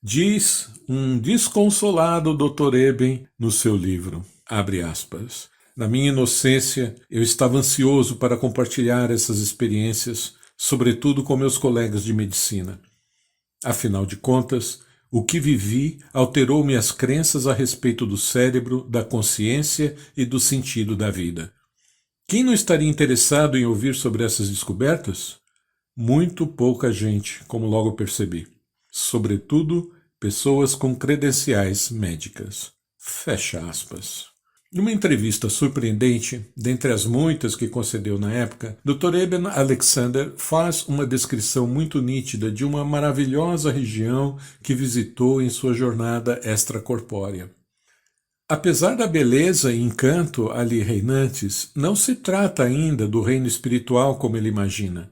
Diz um desconsolado Dr. Eben no seu livro, abre aspas, na minha inocência, eu estava ansioso para compartilhar essas experiências, sobretudo com meus colegas de medicina. Afinal de contas, o que vivi alterou minhas crenças a respeito do cérebro, da consciência e do sentido da vida. Quem não estaria interessado em ouvir sobre essas descobertas? Muito pouca gente, como logo percebi. Sobretudo, pessoas com credenciais médicas. Fecha aspas. Numa entrevista surpreendente, dentre as muitas que concedeu na época, Dr. Eben Alexander faz uma descrição muito nítida de uma maravilhosa região que visitou em sua jornada extracorpórea. Apesar da beleza e encanto ali reinantes, não se trata ainda do reino espiritual como ele imagina.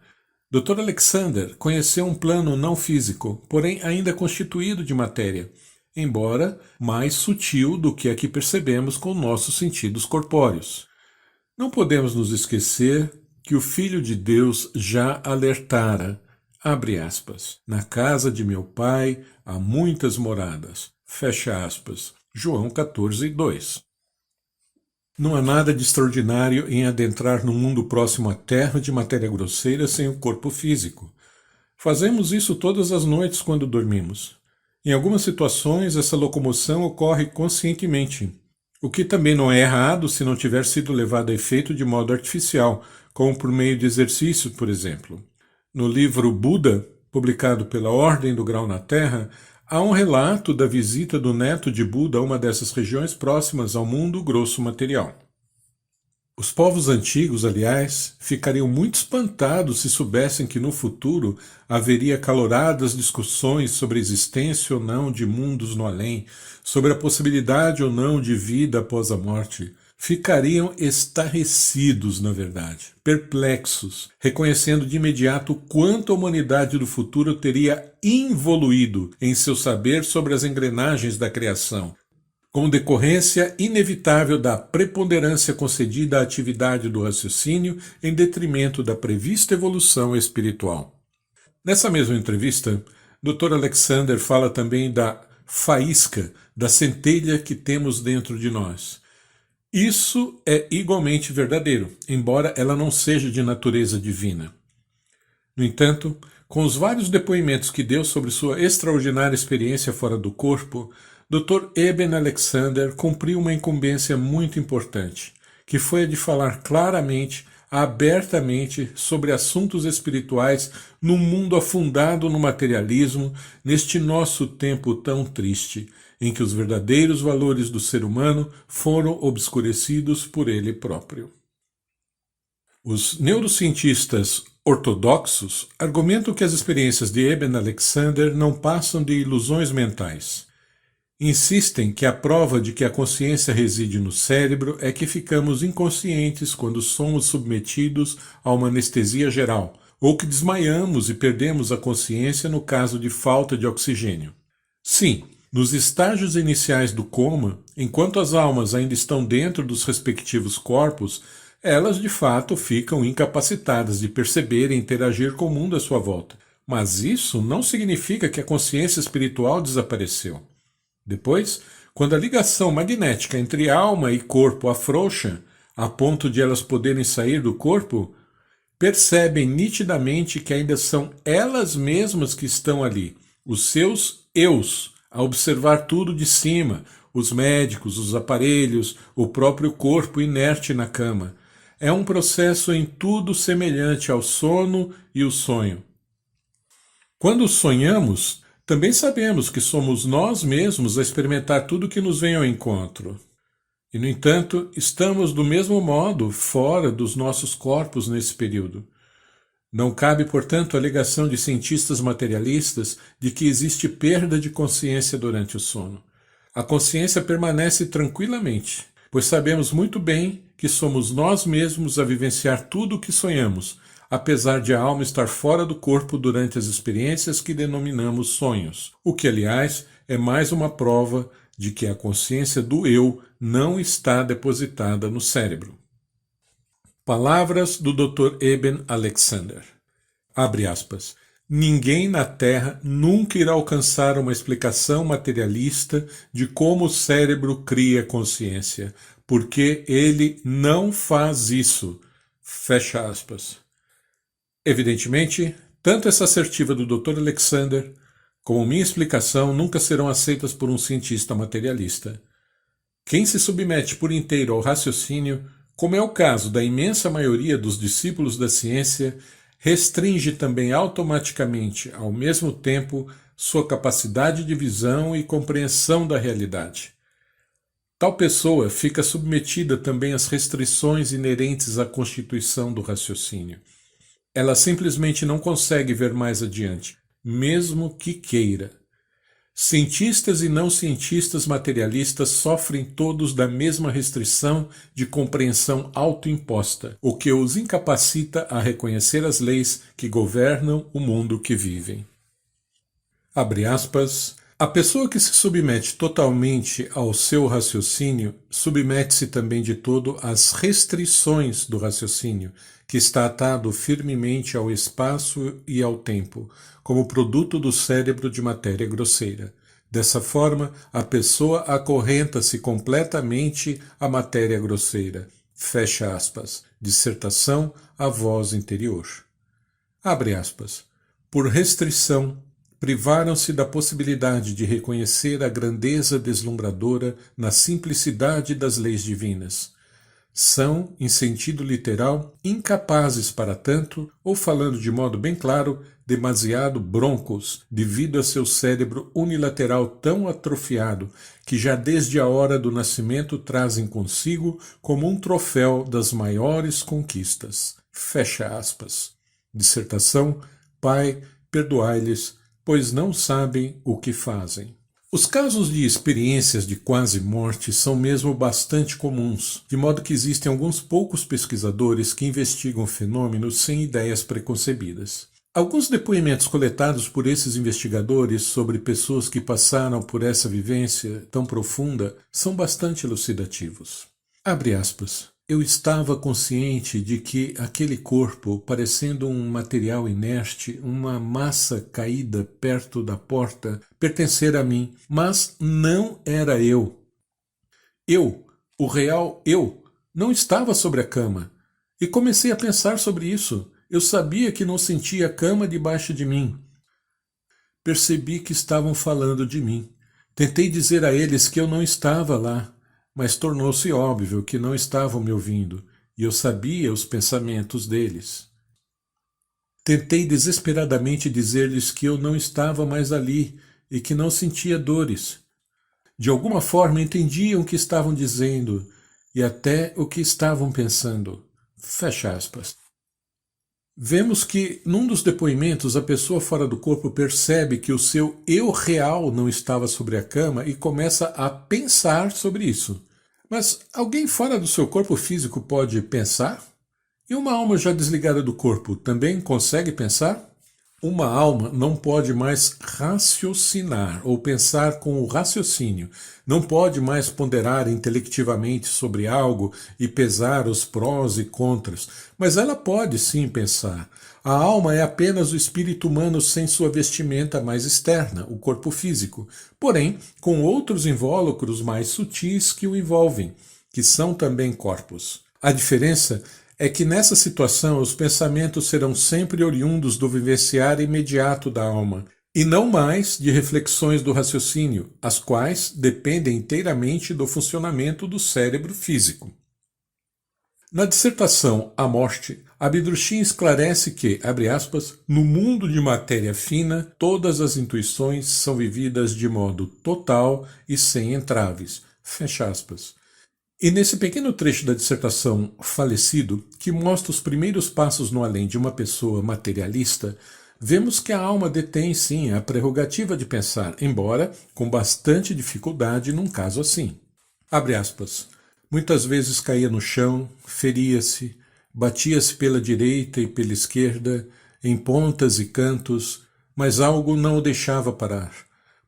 Dr. Alexander conheceu um plano não físico, porém ainda constituído de matéria, embora mais sutil do que a que percebemos com nossos sentidos corpóreos. Não podemos nos esquecer que o Filho de Deus já alertara, abre aspas, na casa de meu Pai há muitas moradas, fecha aspas, João 14, 2. Não há nada de extraordinário em adentrar no mundo próximo à Terra de matéria grosseira sem o corpo físico. Fazemos isso todas as noites quando dormimos. Em algumas situações, essa locomoção ocorre conscientemente, o que também não é errado se não tiver sido levado a efeito de modo artificial, como por meio de exercícios, por exemplo. No livro Buda, publicado pela Ordem do Grau na Terra, há um relato da visita do neto de Buda a uma dessas regiões próximas ao mundo grosso material. Os povos antigos, aliás, ficariam muito espantados se soubessem que no futuro haveria acaloradas discussões sobre a existência ou não de mundos no além, sobre a possibilidade ou não de vida após a morte. Ficariam estarrecidos, na verdade, perplexos, reconhecendo de imediato quanto a humanidade do futuro teria involuído em seu saber sobre as engrenagens da criação, como decorrência inevitável da preponderância concedida à atividade do raciocínio em detrimento da prevista evolução espiritual. Nessa mesma entrevista, Dr. Alexander fala também da faísca, da centelha que temos dentro de nós. Isso é igualmente verdadeiro, embora ela não seja de natureza divina. No entanto, com os vários depoimentos que deu sobre sua extraordinária experiência fora do corpo, Dr. Eben Alexander cumpriu uma incumbência muito importante, que foi a de falar claramente, abertamente, sobre assuntos espirituais num mundo afundado no materialismo, neste nosso tempo tão triste, em que os verdadeiros valores do ser humano foram obscurecidos por ele próprio. Os neurocientistas ortodoxos argumentam que as experiências de Eben Alexander não passam de ilusões mentais. Insistem que a prova de que a consciência reside no cérebro é que ficamos inconscientes quando somos submetidos a uma anestesia geral, ou que desmaiamos e perdemos a consciência no caso de falta de oxigênio. Sim, nos estágios iniciais do coma, enquanto as almas ainda estão dentro dos respectivos corpos, elas de fato ficam incapacitadas de perceber e interagir com o mundo à sua volta. Mas isso não significa que a consciência espiritual desapareceu. Depois, quando a ligação magnética entre alma e corpo afrouxa, a ponto de elas poderem sair do corpo, percebem nitidamente que ainda são elas mesmas que estão ali, os seus eus, a observar tudo de cima, os médicos, os aparelhos, o próprio corpo inerte na cama. É um processo em tudo semelhante ao sono e o sonho. Quando sonhamos, também sabemos que somos nós mesmos a experimentar tudo que nos vem ao encontro. E, no entanto, estamos do mesmo modo fora dos nossos corpos nesse período. Não cabe, portanto, a alegação de cientistas materialistas de que existe perda de consciência durante o sono. A consciência permanece tranquilamente, pois sabemos muito bem que somos nós mesmos a vivenciar tudo o que sonhamos, apesar de a alma estar fora do corpo durante as experiências que denominamos sonhos, o que, aliás, é mais uma prova de que a consciência do eu não está depositada no cérebro. Palavras do Dr. Eben Alexander. Abre aspas. Ninguém na Terra nunca irá alcançar uma explicação materialista de como o cérebro cria consciência, porque ele não faz isso. Fecha aspas. Evidentemente, tanto essa assertiva do Dr. Alexander como minha explicação nunca serão aceitas por um cientista materialista. Quem se submete por inteiro ao raciocínio, como é o caso da imensa maioria dos discípulos da ciência, restringe também automaticamente, ao mesmo tempo, sua capacidade de visão e compreensão da realidade. Tal pessoa fica submetida também às restrições inerentes à constituição do raciocínio. Ela simplesmente não consegue ver mais adiante, mesmo que queira. Cientistas e não cientistas materialistas sofrem todos da mesma restrição de compreensão autoimposta, o que os incapacita a reconhecer as leis que governam o mundo que vivem. Abre aspas. A pessoa que se submete totalmente ao seu raciocínio submete-se também de todo às restrições do raciocínio, que está atado firmemente ao espaço e ao tempo, como produto do cérebro de matéria grosseira. Dessa forma, a pessoa acorrenta-se completamente à matéria grosseira. Fecha aspas. Dissertação A Voz Interior. Abre aspas. Por restrição, privaram-se da possibilidade de reconhecer a grandeza deslumbradora na simplicidade das leis divinas. São, em sentido literal, incapazes para tanto, ou falando de modo bem claro, demasiado broncos, devido a seu cérebro unilateral tão atrofiado, que já desde a hora do nascimento trazem consigo como um troféu das maiores conquistas. Fecha aspas. Dissertação Pai, perdoai-lhes, pois não sabem o que fazem. Os casos de experiências de quase morte são mesmo bastante comuns, de modo que existem alguns poucos pesquisadores que investigam o fenômeno sem ideias preconcebidas. Alguns depoimentos coletados por esses investigadores sobre pessoas que passaram por essa vivência tão profunda são bastante elucidativos. Abre aspas. Eu estava consciente de que aquele corpo, parecendo um material inerte, uma massa caída perto da porta, pertencera a mim, mas não era eu. Eu, o real eu, não estava sobre a cama. E comecei a pensar sobre isso. Eu sabia que não sentia a cama debaixo de mim. Percebi que estavam falando de mim. Tentei dizer a eles que eu não estava lá, mas tornou-se óbvio que não estavam me ouvindo, e eu sabia os pensamentos deles. Tentei desesperadamente dizer-lhes que eu não estava mais ali e que não sentia dores. De alguma forma entendiam o que estavam dizendo e até o que estavam pensando. Fecha aspas. Vemos que, num dos depoimentos, a pessoa fora do corpo percebe que o seu eu real não estava sobre a cama e começa a pensar sobre isso. Mas alguém fora do seu corpo físico pode pensar? E uma alma já desligada do corpo também consegue pensar? Uma alma não pode mais raciocinar ou pensar com o raciocínio, não pode mais ponderar intelectivamente sobre algo e pesar os prós e contras, mas ela pode sim pensar. A alma é apenas o espírito humano sem sua vestimenta mais externa, o corpo físico, porém com outros invólucros mais sutis que o envolvem, que são também corpos. A diferença é que nessa situação os pensamentos serão sempre oriundos do vivenciar imediato da alma, e não mais de reflexões do raciocínio, as quais dependem inteiramente do funcionamento do cérebro físico. Na dissertação A Morte, Abdrushim esclarece que, abre aspas, no mundo de matéria fina, todas as intuições são vividas de modo total e sem entraves. Fecha aspas. E nesse pequeno trecho da dissertação Falecido, que mostra os primeiros passos no além de uma pessoa materialista, vemos que a alma detém sim a prerrogativa de pensar, embora com bastante dificuldade num caso assim. Abre aspas. Muitas vezes caía no chão, feria-se, batia-se pela direita e pela esquerda, em pontas e cantos, mas algo não o deixava parar,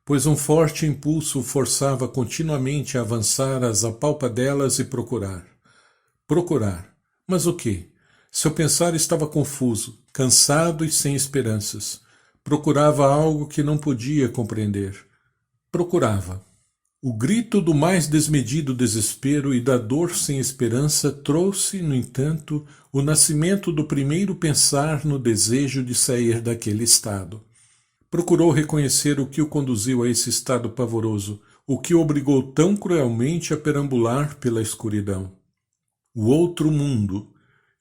pois um forte impulso o forçava continuamente a avançar às apalpadelas e procurar. Procurar. Mas o quê? Seu pensar estava confuso, cansado e sem esperanças. Procurava algo que não podia compreender. Procurava. O grito do mais desmedido desespero e da dor sem esperança trouxe, no entanto, o nascimento do primeiro pensar no desejo de sair daquele estado. Procurou reconhecer o que o conduziu a esse estado pavoroso, o que o obrigou tão cruelmente a perambular pela escuridão. O outro mundo.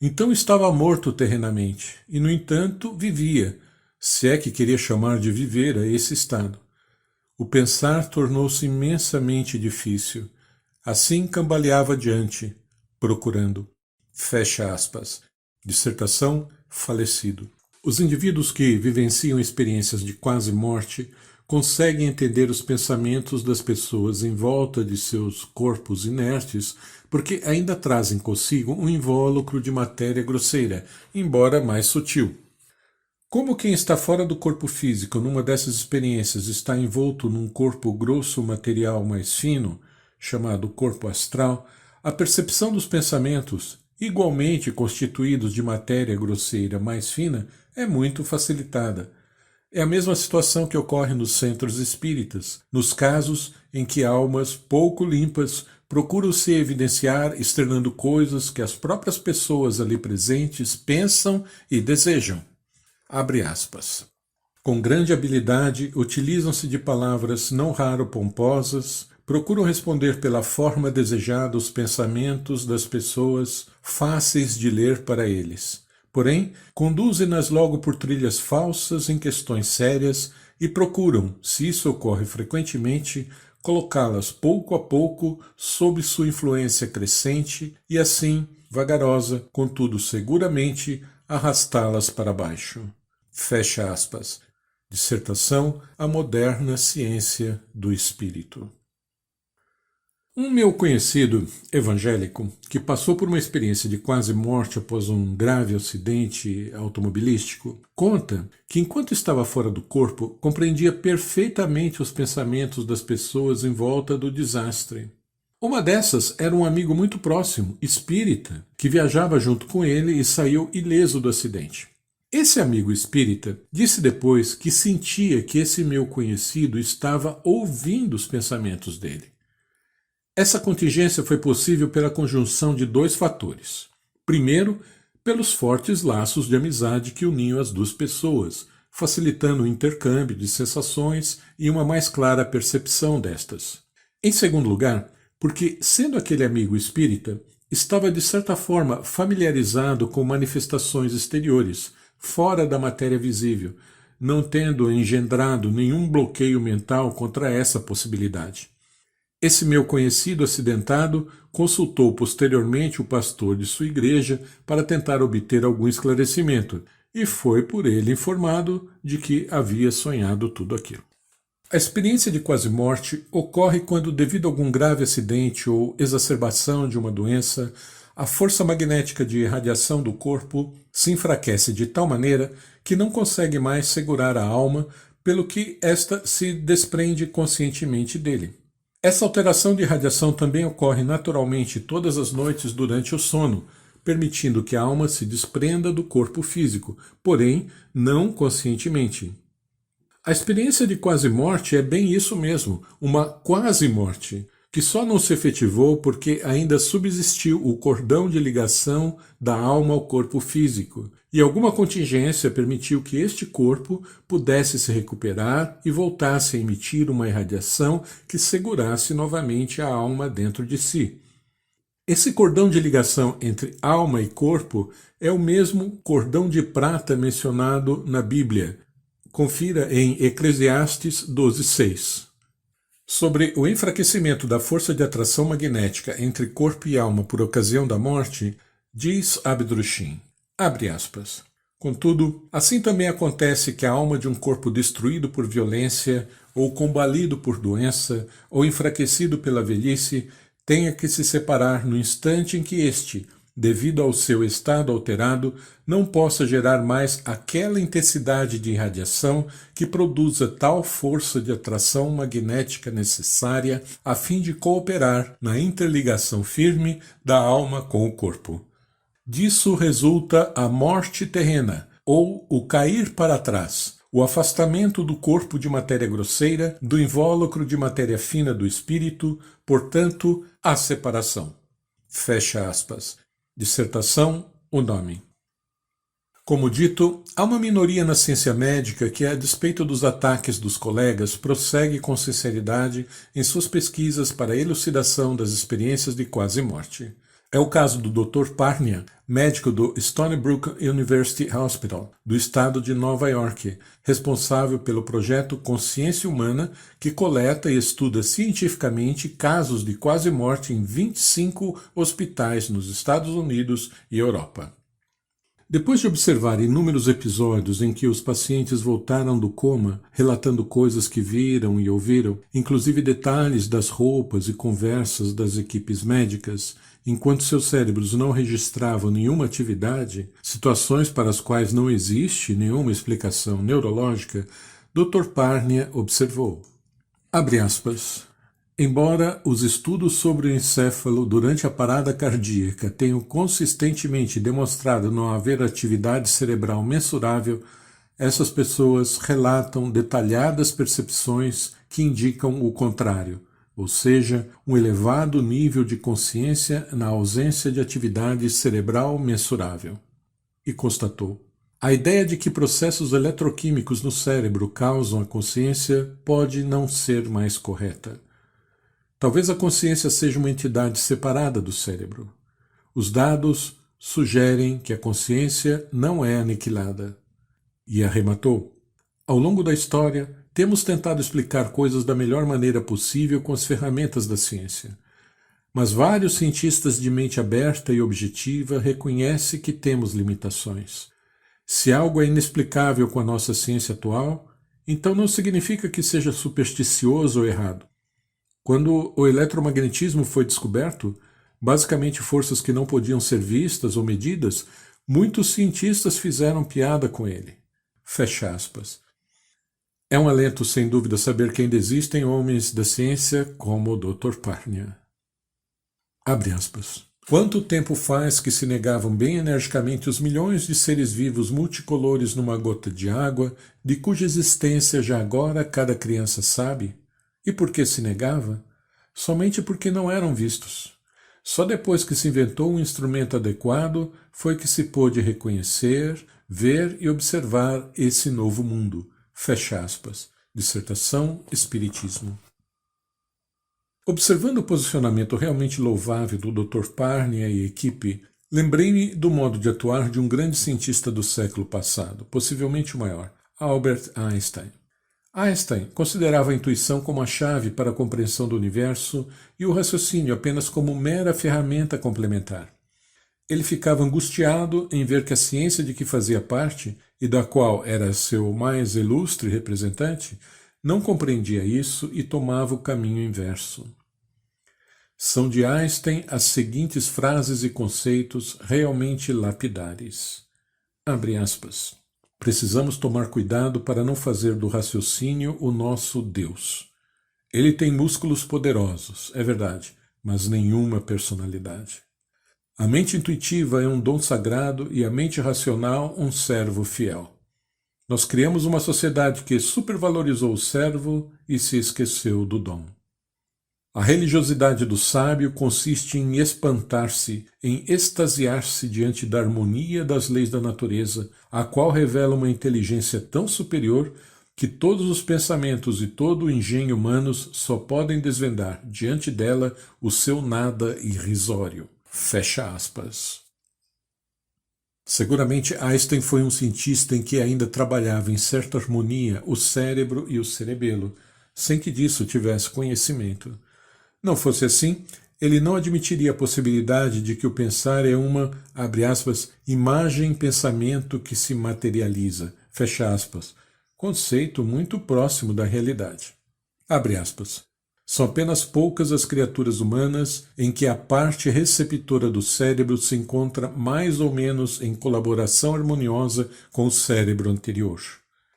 Então estava morto terrenamente, e no entanto vivia, se é que queria chamar de viver a esse estado. O pensar tornou-se imensamente difícil. Assim cambaleava adiante, procurando. Fecha aspas. Dissertação Falecido. Os indivíduos que vivenciam experiências de quase morte conseguem entender os pensamentos das pessoas em volta de seus corpos inertes, porque ainda trazem consigo um invólucro de matéria grosseira, embora mais sutil. Como quem está fora do corpo físico numa dessas experiências está envolto num corpo grosso material mais fino, chamado corpo astral, a percepção dos pensamentos, igualmente constituídos de matéria grosseira mais fina, é muito facilitada. É a mesma situação que ocorre nos centros espíritas, nos casos em que almas pouco limpas procuram se evidenciar externando coisas que as próprias pessoas ali presentes pensam e desejam. Abre aspas. Com grande habilidade, utilizam-se de palavras não raro pomposas, procuram responder pela forma desejada os pensamentos das pessoas fáceis de ler para eles. Porém, conduzem-nas logo por trilhas falsas em questões sérias e procuram, se isso ocorre frequentemente, colocá-las pouco a pouco sob sua influência crescente e assim, vagarosa, contudo seguramente, arrastá-las para baixo. Fecha aspas. Dissertação A Moderna Ciência do Espírito. Um meu conhecido evangélico, que passou por uma experiência de quase morte após um grave acidente automobilístico, conta que enquanto estava fora do corpo, compreendia perfeitamente os pensamentos das pessoas em volta do desastre. Uma dessas era um amigo muito próximo, espírita, que viajava junto com ele e saiu ileso do acidente. Esse amigo espírita disse depois que sentia que esse meu conhecido estava ouvindo os pensamentos dele. Essa contingência foi possível pela conjunção de dois fatores. Primeiro, pelos fortes laços de amizade que uniam as duas pessoas, facilitando o intercâmbio de sensações e uma mais clara percepção destas. Em segundo lugar, porque, sendo aquele amigo espírita, estava de certa forma familiarizado com manifestações exteriores, fora da matéria visível, não tendo engendrado nenhum bloqueio mental contra essa possibilidade. Esse meu conhecido acidentado consultou posteriormente o pastor de sua igreja para tentar obter algum esclarecimento, e foi por ele informado de que havia sonhado tudo aquilo. A experiência de quase-morte ocorre quando, devido a algum grave acidente ou exacerbação de uma doença, a força magnética de irradiação do corpo se enfraquece de tal maneira que não consegue mais segurar a alma, pelo que esta se desprende conscientemente dele. Essa alteração de radiação também ocorre naturalmente todas as noites durante o sono, permitindo que a alma se desprenda do corpo físico, porém não conscientemente. A experiência de quase-morte é bem isso mesmo, uma quase-morte, que só não se efetivou porque ainda subsistiu o cordão de ligação da alma ao corpo físico, e alguma contingência permitiu que este corpo pudesse se recuperar e voltasse a emitir uma irradiação que segurasse novamente a alma dentro de si. Esse cordão de ligação entre alma e corpo é o mesmo cordão de prata mencionado na Bíblia. Confira em Eclesiastes 12:6. Sobre o enfraquecimento da força de atração magnética entre corpo e alma por ocasião da morte, diz Abdrushim, abre aspas, contudo, assim também acontece que a alma de um corpo destruído por violência, ou combalido por doença, ou enfraquecido pela velhice, tenha que se separar no instante em que este, devido ao seu estado alterado, não possa gerar mais aquela intensidade de irradiação que produza tal força de atração magnética necessária a fim de cooperar na interligação firme da alma com o corpo. Disso resulta a morte terrena, ou o cair para trás, o afastamento do corpo de matéria grosseira do invólucro de matéria fina do espírito, portanto, a separação. Fecha aspas. Dissertação, o nome. Como dito, há uma minoria na ciência médica que, a despeito dos ataques dos colegas, prossegue com sinceridade em suas pesquisas para a elucidação das experiências de quase-morte. É o caso do Dr. Parnia, médico do Stony Brook University Hospital, do estado de Nova York, responsável pelo projeto Consciência Humana, que coleta e estuda cientificamente casos de quase-morte em 25 hospitais nos Estados Unidos e Europa. Depois de observar inúmeros episódios em que os pacientes voltaram do coma, relatando coisas que viram e ouviram, inclusive detalhes das roupas e conversas das equipes médicas, enquanto seus cérebros não registravam nenhuma atividade, situações para as quais não existe nenhuma explicação neurológica, Dr. Parnia observou. Abre aspas. Embora os estudos sobre o encéfalo durante a parada cardíaca tenham consistentemente demonstrado não haver atividade cerebral mensurável, essas pessoas relatam detalhadas percepções que indicam o contrário, ou seja, um elevado nível de consciência na ausência de atividade cerebral mensurável. E constatou: a ideia de que processos eletroquímicos no cérebro causam a consciência pode não ser mais correta. Talvez a consciência seja uma entidade separada do cérebro. Os dados sugerem que a consciência não é aniquilada. E arrematou: ao longo da história, temos tentado explicar coisas da melhor maneira possível com as ferramentas da ciência. Mas vários cientistas de mente aberta e objetiva reconhecem que temos limitações. Se algo é inexplicável com a nossa ciência atual, então não significa que seja supersticioso ou errado. Quando o eletromagnetismo foi descoberto, basicamente forças que não podiam ser vistas ou medidas, muitos cientistas fizeram piada com ele. Fecha aspas. É um alento, sem dúvida, saber que ainda existem homens da ciência como o Dr. Parnia. Abre aspas. Quanto tempo faz que se negavam bem energicamente os milhões de seres vivos multicolores numa gota de água, de cuja existência já agora cada criança sabe? E por que se negava? Somente porque não eram vistos. Só depois que se inventou um instrumento adequado foi que se pôde reconhecer, ver e observar esse novo mundo. Fecha aspas. Dissertação Espiritismo. Observando o posicionamento realmente louvável do Dr. Parnia e equipe, lembrei-me do modo de atuar de um grande cientista do século passado, possivelmente o maior, Albert Einstein. Einstein considerava a intuição como a chave para a compreensão do universo e o raciocínio apenas como mera ferramenta complementar. Ele ficava angustiado em ver que a ciência de que fazia parte, e da qual era seu mais ilustre representante, não compreendia isso e tomava o caminho inverso. São de Einstein as seguintes frases e conceitos realmente lapidares. Abre aspas. Precisamos tomar cuidado para não fazer do raciocínio o nosso Deus. Ele tem músculos poderosos, é verdade, mas nenhuma personalidade. A mente intuitiva é um dom sagrado e a mente racional um servo fiel. Nós criamos uma sociedade que supervalorizou o servo e se esqueceu do dom. A religiosidade do sábio consiste em espantar-se, em extasiar-se diante da harmonia das leis da natureza, a qual revela uma inteligência tão superior que todos os pensamentos e todo o engenho humanos só podem desvendar diante dela o seu nada irrisório. Fecha aspas. Seguramente Einstein foi um cientista em que ainda trabalhava em certa harmonia o cérebro e o cerebelo, sem que disso tivesse conhecimento. Não fosse assim, ele não admitiria a possibilidade de que o pensar é uma, abre aspas, imagem-pensamento que se materializa, fecha aspas, conceito muito próximo da realidade. Abre aspas. São apenas poucas as criaturas humanas em que a parte receptora do cérebro se encontra mais ou menos em colaboração harmoniosa com o cérebro anterior.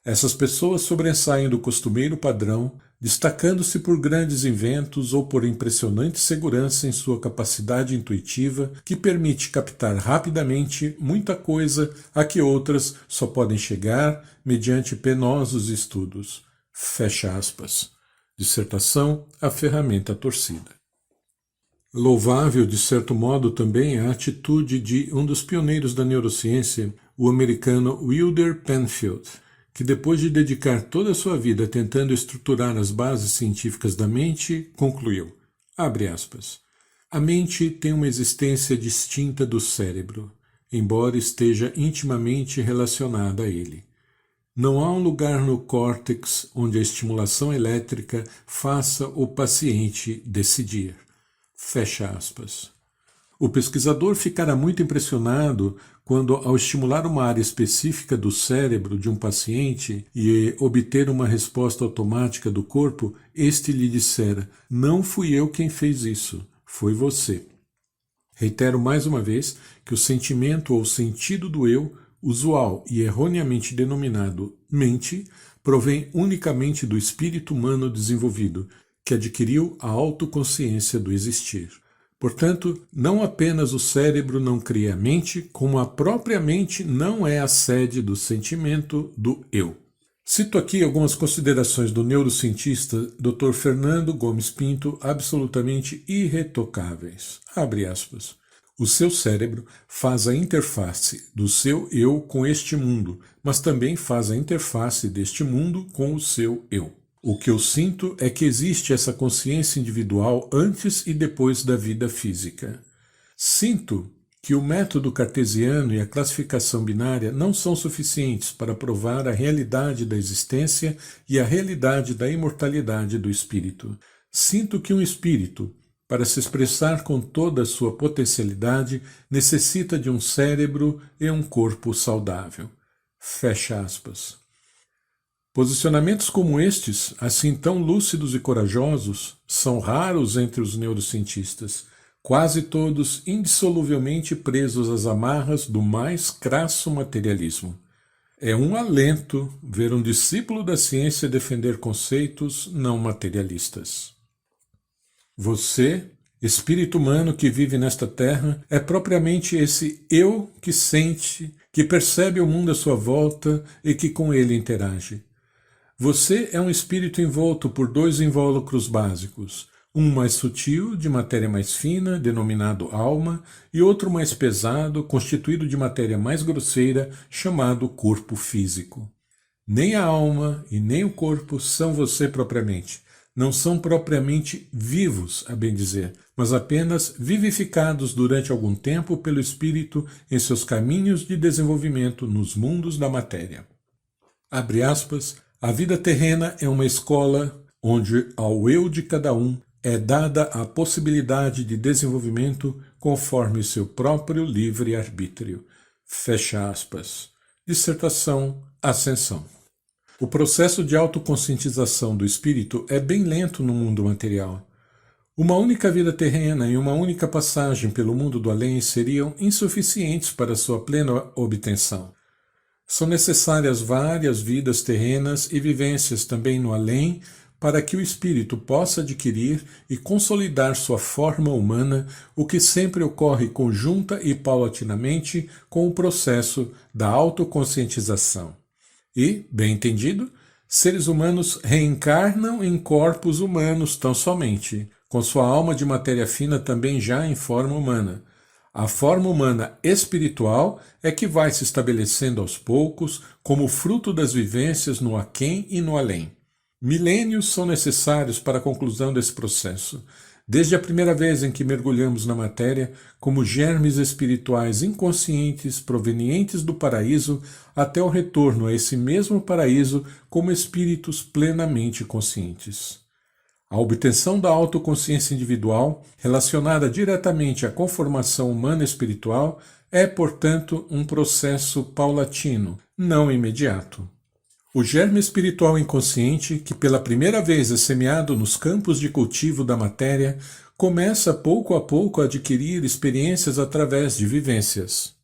Essas pessoas sobressaem do costumeiro padrão, destacando-se por grandes inventos ou por impressionante segurança em sua capacidade intuitiva que permite captar rapidamente muita coisa a que outras só podem chegar mediante penosos estudos. Fecha aspas. Dissertação A Ferramenta Torcida. Louvável, de certo modo, também a atitude de um dos pioneiros da neurociência, o americano Wilder Penfield, que depois de dedicar toda a sua vida tentando estruturar as bases científicas da mente, concluiu, abre aspas, a mente tem uma existência distinta do cérebro, embora esteja intimamente relacionada a ele. Não há um lugar no córtex onde a estimulação elétrica faça o paciente decidir. Fecha aspas. O pesquisador ficara muito impressionado quando, ao estimular uma área específica do cérebro de um paciente e obter uma resposta automática do corpo, este lhe dissera: "Não fui eu quem fez isso, foi você." Reitero mais uma vez que o sentimento ou sentido do eu, usual e erroneamente denominado mente, provém unicamente do espírito humano desenvolvido, que adquiriu a autoconsciência do existir. Portanto, não apenas o cérebro não cria a mente, como a própria mente não é a sede do sentimento do eu. Cito aqui algumas considerações do neurocientista Dr. Fernando Gomes Pinto, absolutamente irretocáveis. Abre aspas. O seu cérebro faz a interface do seu eu com este mundo, mas também faz a interface deste mundo com o seu eu. O que eu sinto é que existe essa consciência individual antes e depois da vida física. Sinto que o método cartesiano e a classificação binária não são suficientes para provar a realidade da existência e a realidade da imortalidade do espírito. Sinto que um espírito, para se expressar com toda a sua potencialidade, necessita de um cérebro e um corpo saudável. Fecha aspas. Posicionamentos como estes, assim tão lúcidos e corajosos, são raros entre os neurocientistas, quase todos indissoluvelmente presos às amarras do mais crasso materialismo. É um alento ver um discípulo da ciência defender conceitos não materialistas. Você, espírito humano que vive nesta terra, é propriamente esse eu que sente, que percebe o mundo à sua volta e que com ele interage. Você é um espírito envolto por dois invólucros básicos, um mais sutil, de matéria mais fina, denominado alma, e outro mais pesado, constituído de matéria mais grosseira, chamado corpo físico. Nem a alma e nem o corpo são você propriamente. Não são propriamente vivos, a bem dizer, mas apenas vivificados durante algum tempo pelo espírito em seus caminhos de desenvolvimento nos mundos da matéria. Abre aspas. A vida terrena é uma escola onde ao eu de cada um é dada a possibilidade de desenvolvimento conforme seu próprio livre-arbítrio. Fecha aspas. Dissertação Ascensão. O processo de autoconscientização do espírito é bem lento no mundo material. Uma única vida terrena e uma única passagem pelo mundo do além seriam insuficientes para sua plena obtenção. São necessárias várias vidas terrenas e vivências também no além para que o espírito possa adquirir e consolidar sua forma humana, o que sempre ocorre conjunta e paulatinamente com o processo da autoconscientização. E, bem entendido, seres humanos reencarnam em corpos humanos tão somente, com sua alma de matéria fina também já em forma humana. A forma humana espiritual é que vai se estabelecendo aos poucos como fruto das vivências no aquém e no além. Milênios são necessários para a conclusão desse processo, desde a primeira vez em que mergulhamos na matéria como germes espirituais inconscientes provenientes do paraíso até o retorno a esse mesmo paraíso como espíritos plenamente conscientes. A obtenção da autoconsciência individual, relacionada diretamente à conformação humana espiritual, é, portanto, um processo paulatino, não imediato. O germe espiritual inconsciente, que pela primeira vez é semeado nos campos de cultivo da matéria, começa pouco a pouco a adquirir experiências através de vivências.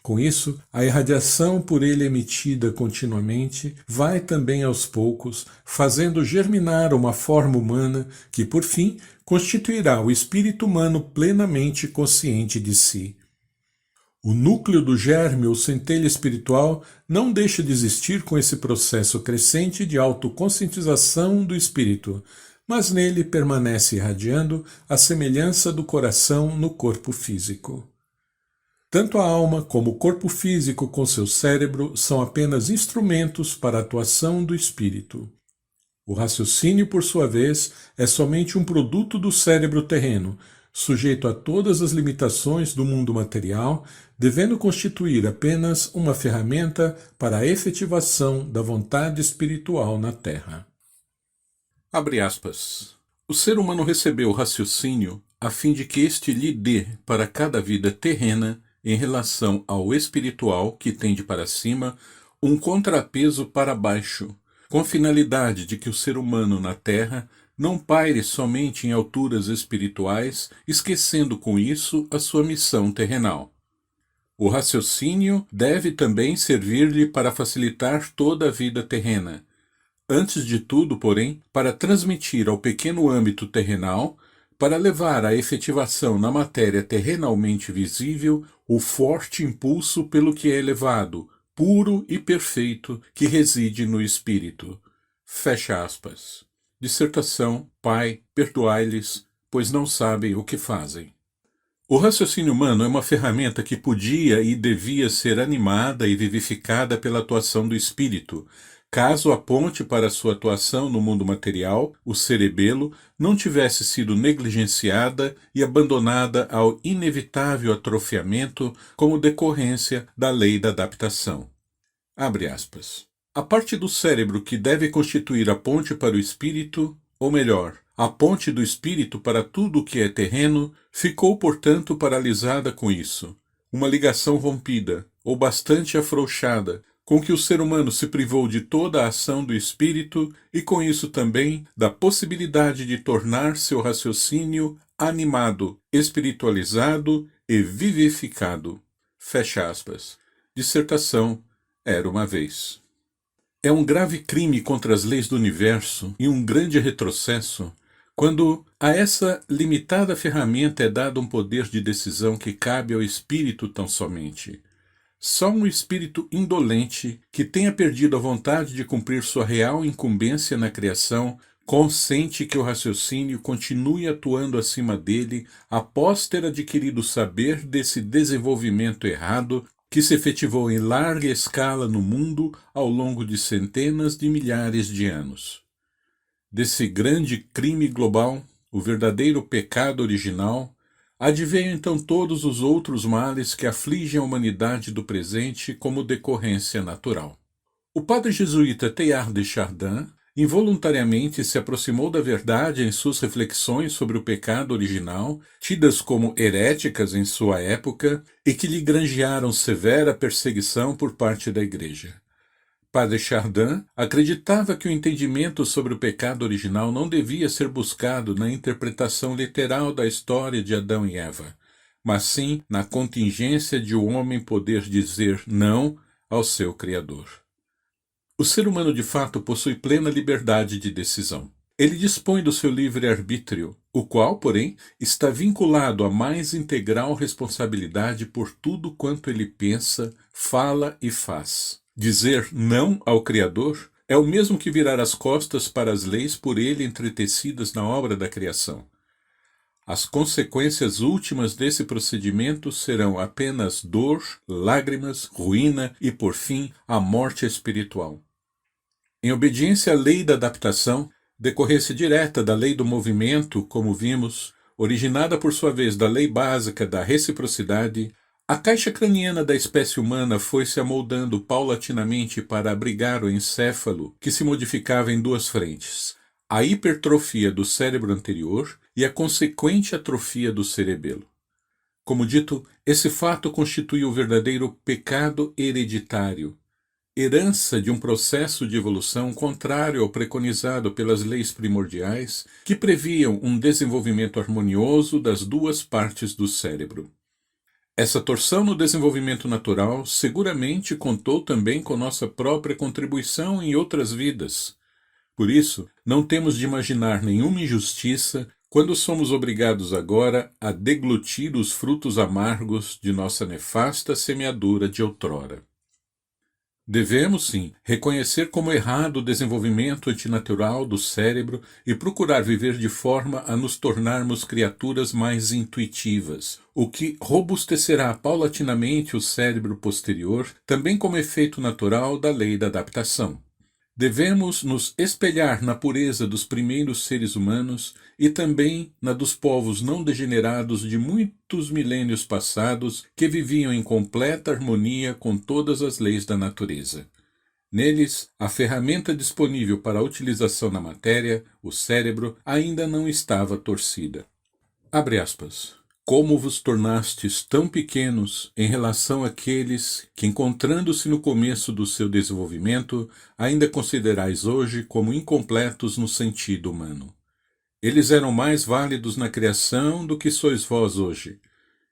Com isso, a irradiação por ele emitida continuamente vai também aos poucos, fazendo germinar uma forma humana que, por fim, constituirá o espírito humano plenamente consciente de si. O núcleo do germe ou centelha espiritual não deixa de existir com esse processo crescente de autoconscientização do espírito, mas nele permanece irradiando a semelhança do coração no corpo físico. Tanto a alma como o corpo físico com seu cérebro são apenas instrumentos para a atuação do espírito. O raciocínio, por sua vez, é somente um produto do cérebro terreno, sujeito a todas as limitações do mundo material, devendo constituir apenas uma ferramenta para a efetivação da vontade espiritual na Terra. Abre aspas. O ser humano recebeu o raciocínio a fim de que este lhe dê, para cada vida terrena, em relação ao espiritual que tende para cima um contrapeso para baixo, com a finalidade de que o ser humano na Terra não paire somente em alturas espirituais, esquecendo com isso a sua missão terrenal. O raciocínio deve também servir-lhe para facilitar toda a vida terrena. Antes de tudo, porém, para transmitir ao pequeno âmbito terrenal, para levar à efetivação na matéria terrenalmente visível o forte impulso pelo que é elevado, puro e perfeito, que reside no espírito. Fecha aspas. Dissertação: Pai, perdoai-lhes, pois não sabem o que fazem. O raciocínio humano é uma ferramenta que podia e devia ser animada e vivificada pela atuação do espírito, caso a ponte para sua atuação no mundo material, o cerebelo, não tivesse sido negligenciada e abandonada ao inevitável atrofiamento como decorrência da lei da adaptação. Abre aspas. A parte do cérebro que deve constituir a ponte para o espírito, ou melhor, a ponte do espírito para tudo o que é terreno, ficou, portanto, paralisada com isso. Uma ligação rompida, ou bastante afrouxada, com que o ser humano se privou de toda a ação do espírito e com isso também da possibilidade de tornar seu raciocínio animado, espiritualizado e vivificado. Fecha aspas. Dissertação: Era uma vez. É um grave crime contra as leis do universo e um grande retrocesso quando a essa limitada ferramenta é dado um poder de decisão que cabe ao espírito tão somente. Só um espírito indolente, que tenha perdido a vontade de cumprir sua real incumbência na criação, consente que o raciocínio continue atuando acima dele após ter adquirido o saber desse desenvolvimento errado que se efetivou em larga escala no mundo ao longo de centenas de milhares de anos. Desse grande crime global, o verdadeiro pecado original, advêm então todos os outros males que afligem a humanidade do presente como decorrência natural. O padre jesuíta Teilhard de Chardin involuntariamente se aproximou da verdade em suas reflexões sobre o pecado original, tidas como heréticas em sua época e que lhe granjearam severa perseguição por parte da Igreja. Padre Chardin acreditava que o entendimento sobre o pecado original não devia ser buscado na interpretação literal da história de Adão e Eva, mas sim na contingência de o homem poder dizer não ao seu Criador. O ser humano de fato possui plena liberdade de decisão. Ele dispõe do seu livre-arbítrio, o qual, porém, está vinculado à mais integral responsabilidade por tudo quanto ele pensa, fala e faz. Dizer não ao Criador é o mesmo que virar as costas para as leis por ele entretecidas na obra da criação. As consequências últimas desse procedimento serão apenas dor, lágrimas, ruína e, por fim, a morte espiritual. Em obediência à lei da adaptação, decorrência direta da lei do movimento, como vimos, originada por sua vez da lei básica da reciprocidade, a caixa craniana da espécie humana foi se amoldando paulatinamente para abrigar o encéfalo, que se modificava em duas frentes: a hipertrofia do cérebro anterior e a consequente atrofia do cerebelo. Como dito, esse fato constitui o verdadeiro pecado hereditário, herança de um processo de evolução contrário ao preconizado pelas leis primordiais que previam um desenvolvimento harmonioso das duas partes do cérebro. Essa torção no desenvolvimento natural seguramente contou também com nossa própria contribuição em outras vidas. Por isso, não temos de imaginar nenhuma injustiça quando somos obrigados agora a deglutir os frutos amargos de nossa nefasta semeadura de outrora. Devemos, sim, reconhecer como errado o desenvolvimento antinatural do cérebro e procurar viver de forma a nos tornarmos criaturas mais intuitivas, o que robustecerá paulatinamente o cérebro posterior, também como efeito natural da lei da adaptação. Devemos nos espelhar na pureza dos primeiros seres humanos e também na dos povos não degenerados de muitos milênios passados que viviam em completa harmonia com todas as leis da natureza. Neles, a ferramenta disponível para a utilização na matéria, o cérebro, ainda não estava torcida. Abre aspas. Como vos tornastes tão pequenos em relação àqueles que, encontrando-se no começo do seu desenvolvimento, ainda considerais hoje como incompletos no sentido humano. Eles eram mais válidos na criação do que sois vós hoje,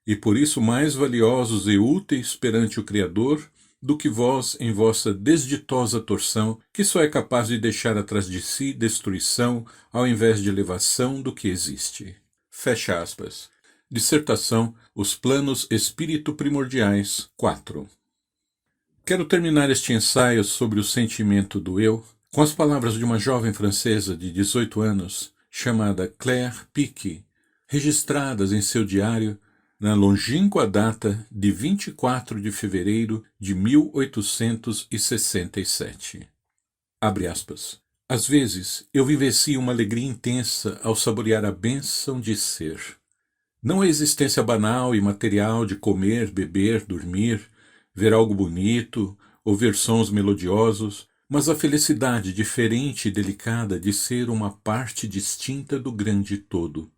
e por isso mais valiosos e úteis perante o Criador do que vós em vossa desditosa torção, que só é capaz de deixar atrás de si destruição ao invés de elevação do que existe. Fecha aspas. Dissertação Os Planos Espírito Primordiais 4. Quero terminar este ensaio sobre o sentimento do eu com as palavras de uma jovem francesa de 18 anos, chamada Claire Pique, registradas em seu diário na longínqua data de 24 de fevereiro de 1867. Abre aspas. Às vezes, eu vivencio uma alegria intensa ao saborear a bênção de ser. Não a existência banal e material de comer, beber, dormir, ver algo bonito, ouvir sons melodiosos, mas a felicidade diferente e delicada de ser uma parte distinta do grande todo,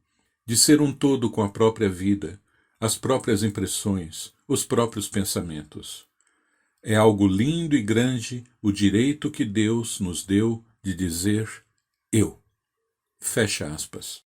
de ser um todo com a própria vida, as próprias impressões, os próprios pensamentos. É algo lindo e grande o direito que Deus nos deu de dizer eu. Fecha aspas.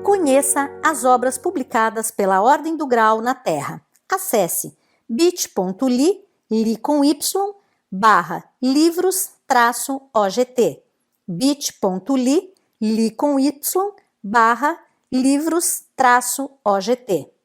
Conheça as obras publicadas pela Ordem do Grau na Terra. Acesse bit.ly, livros-ogt, bit.ly, livros-ogt.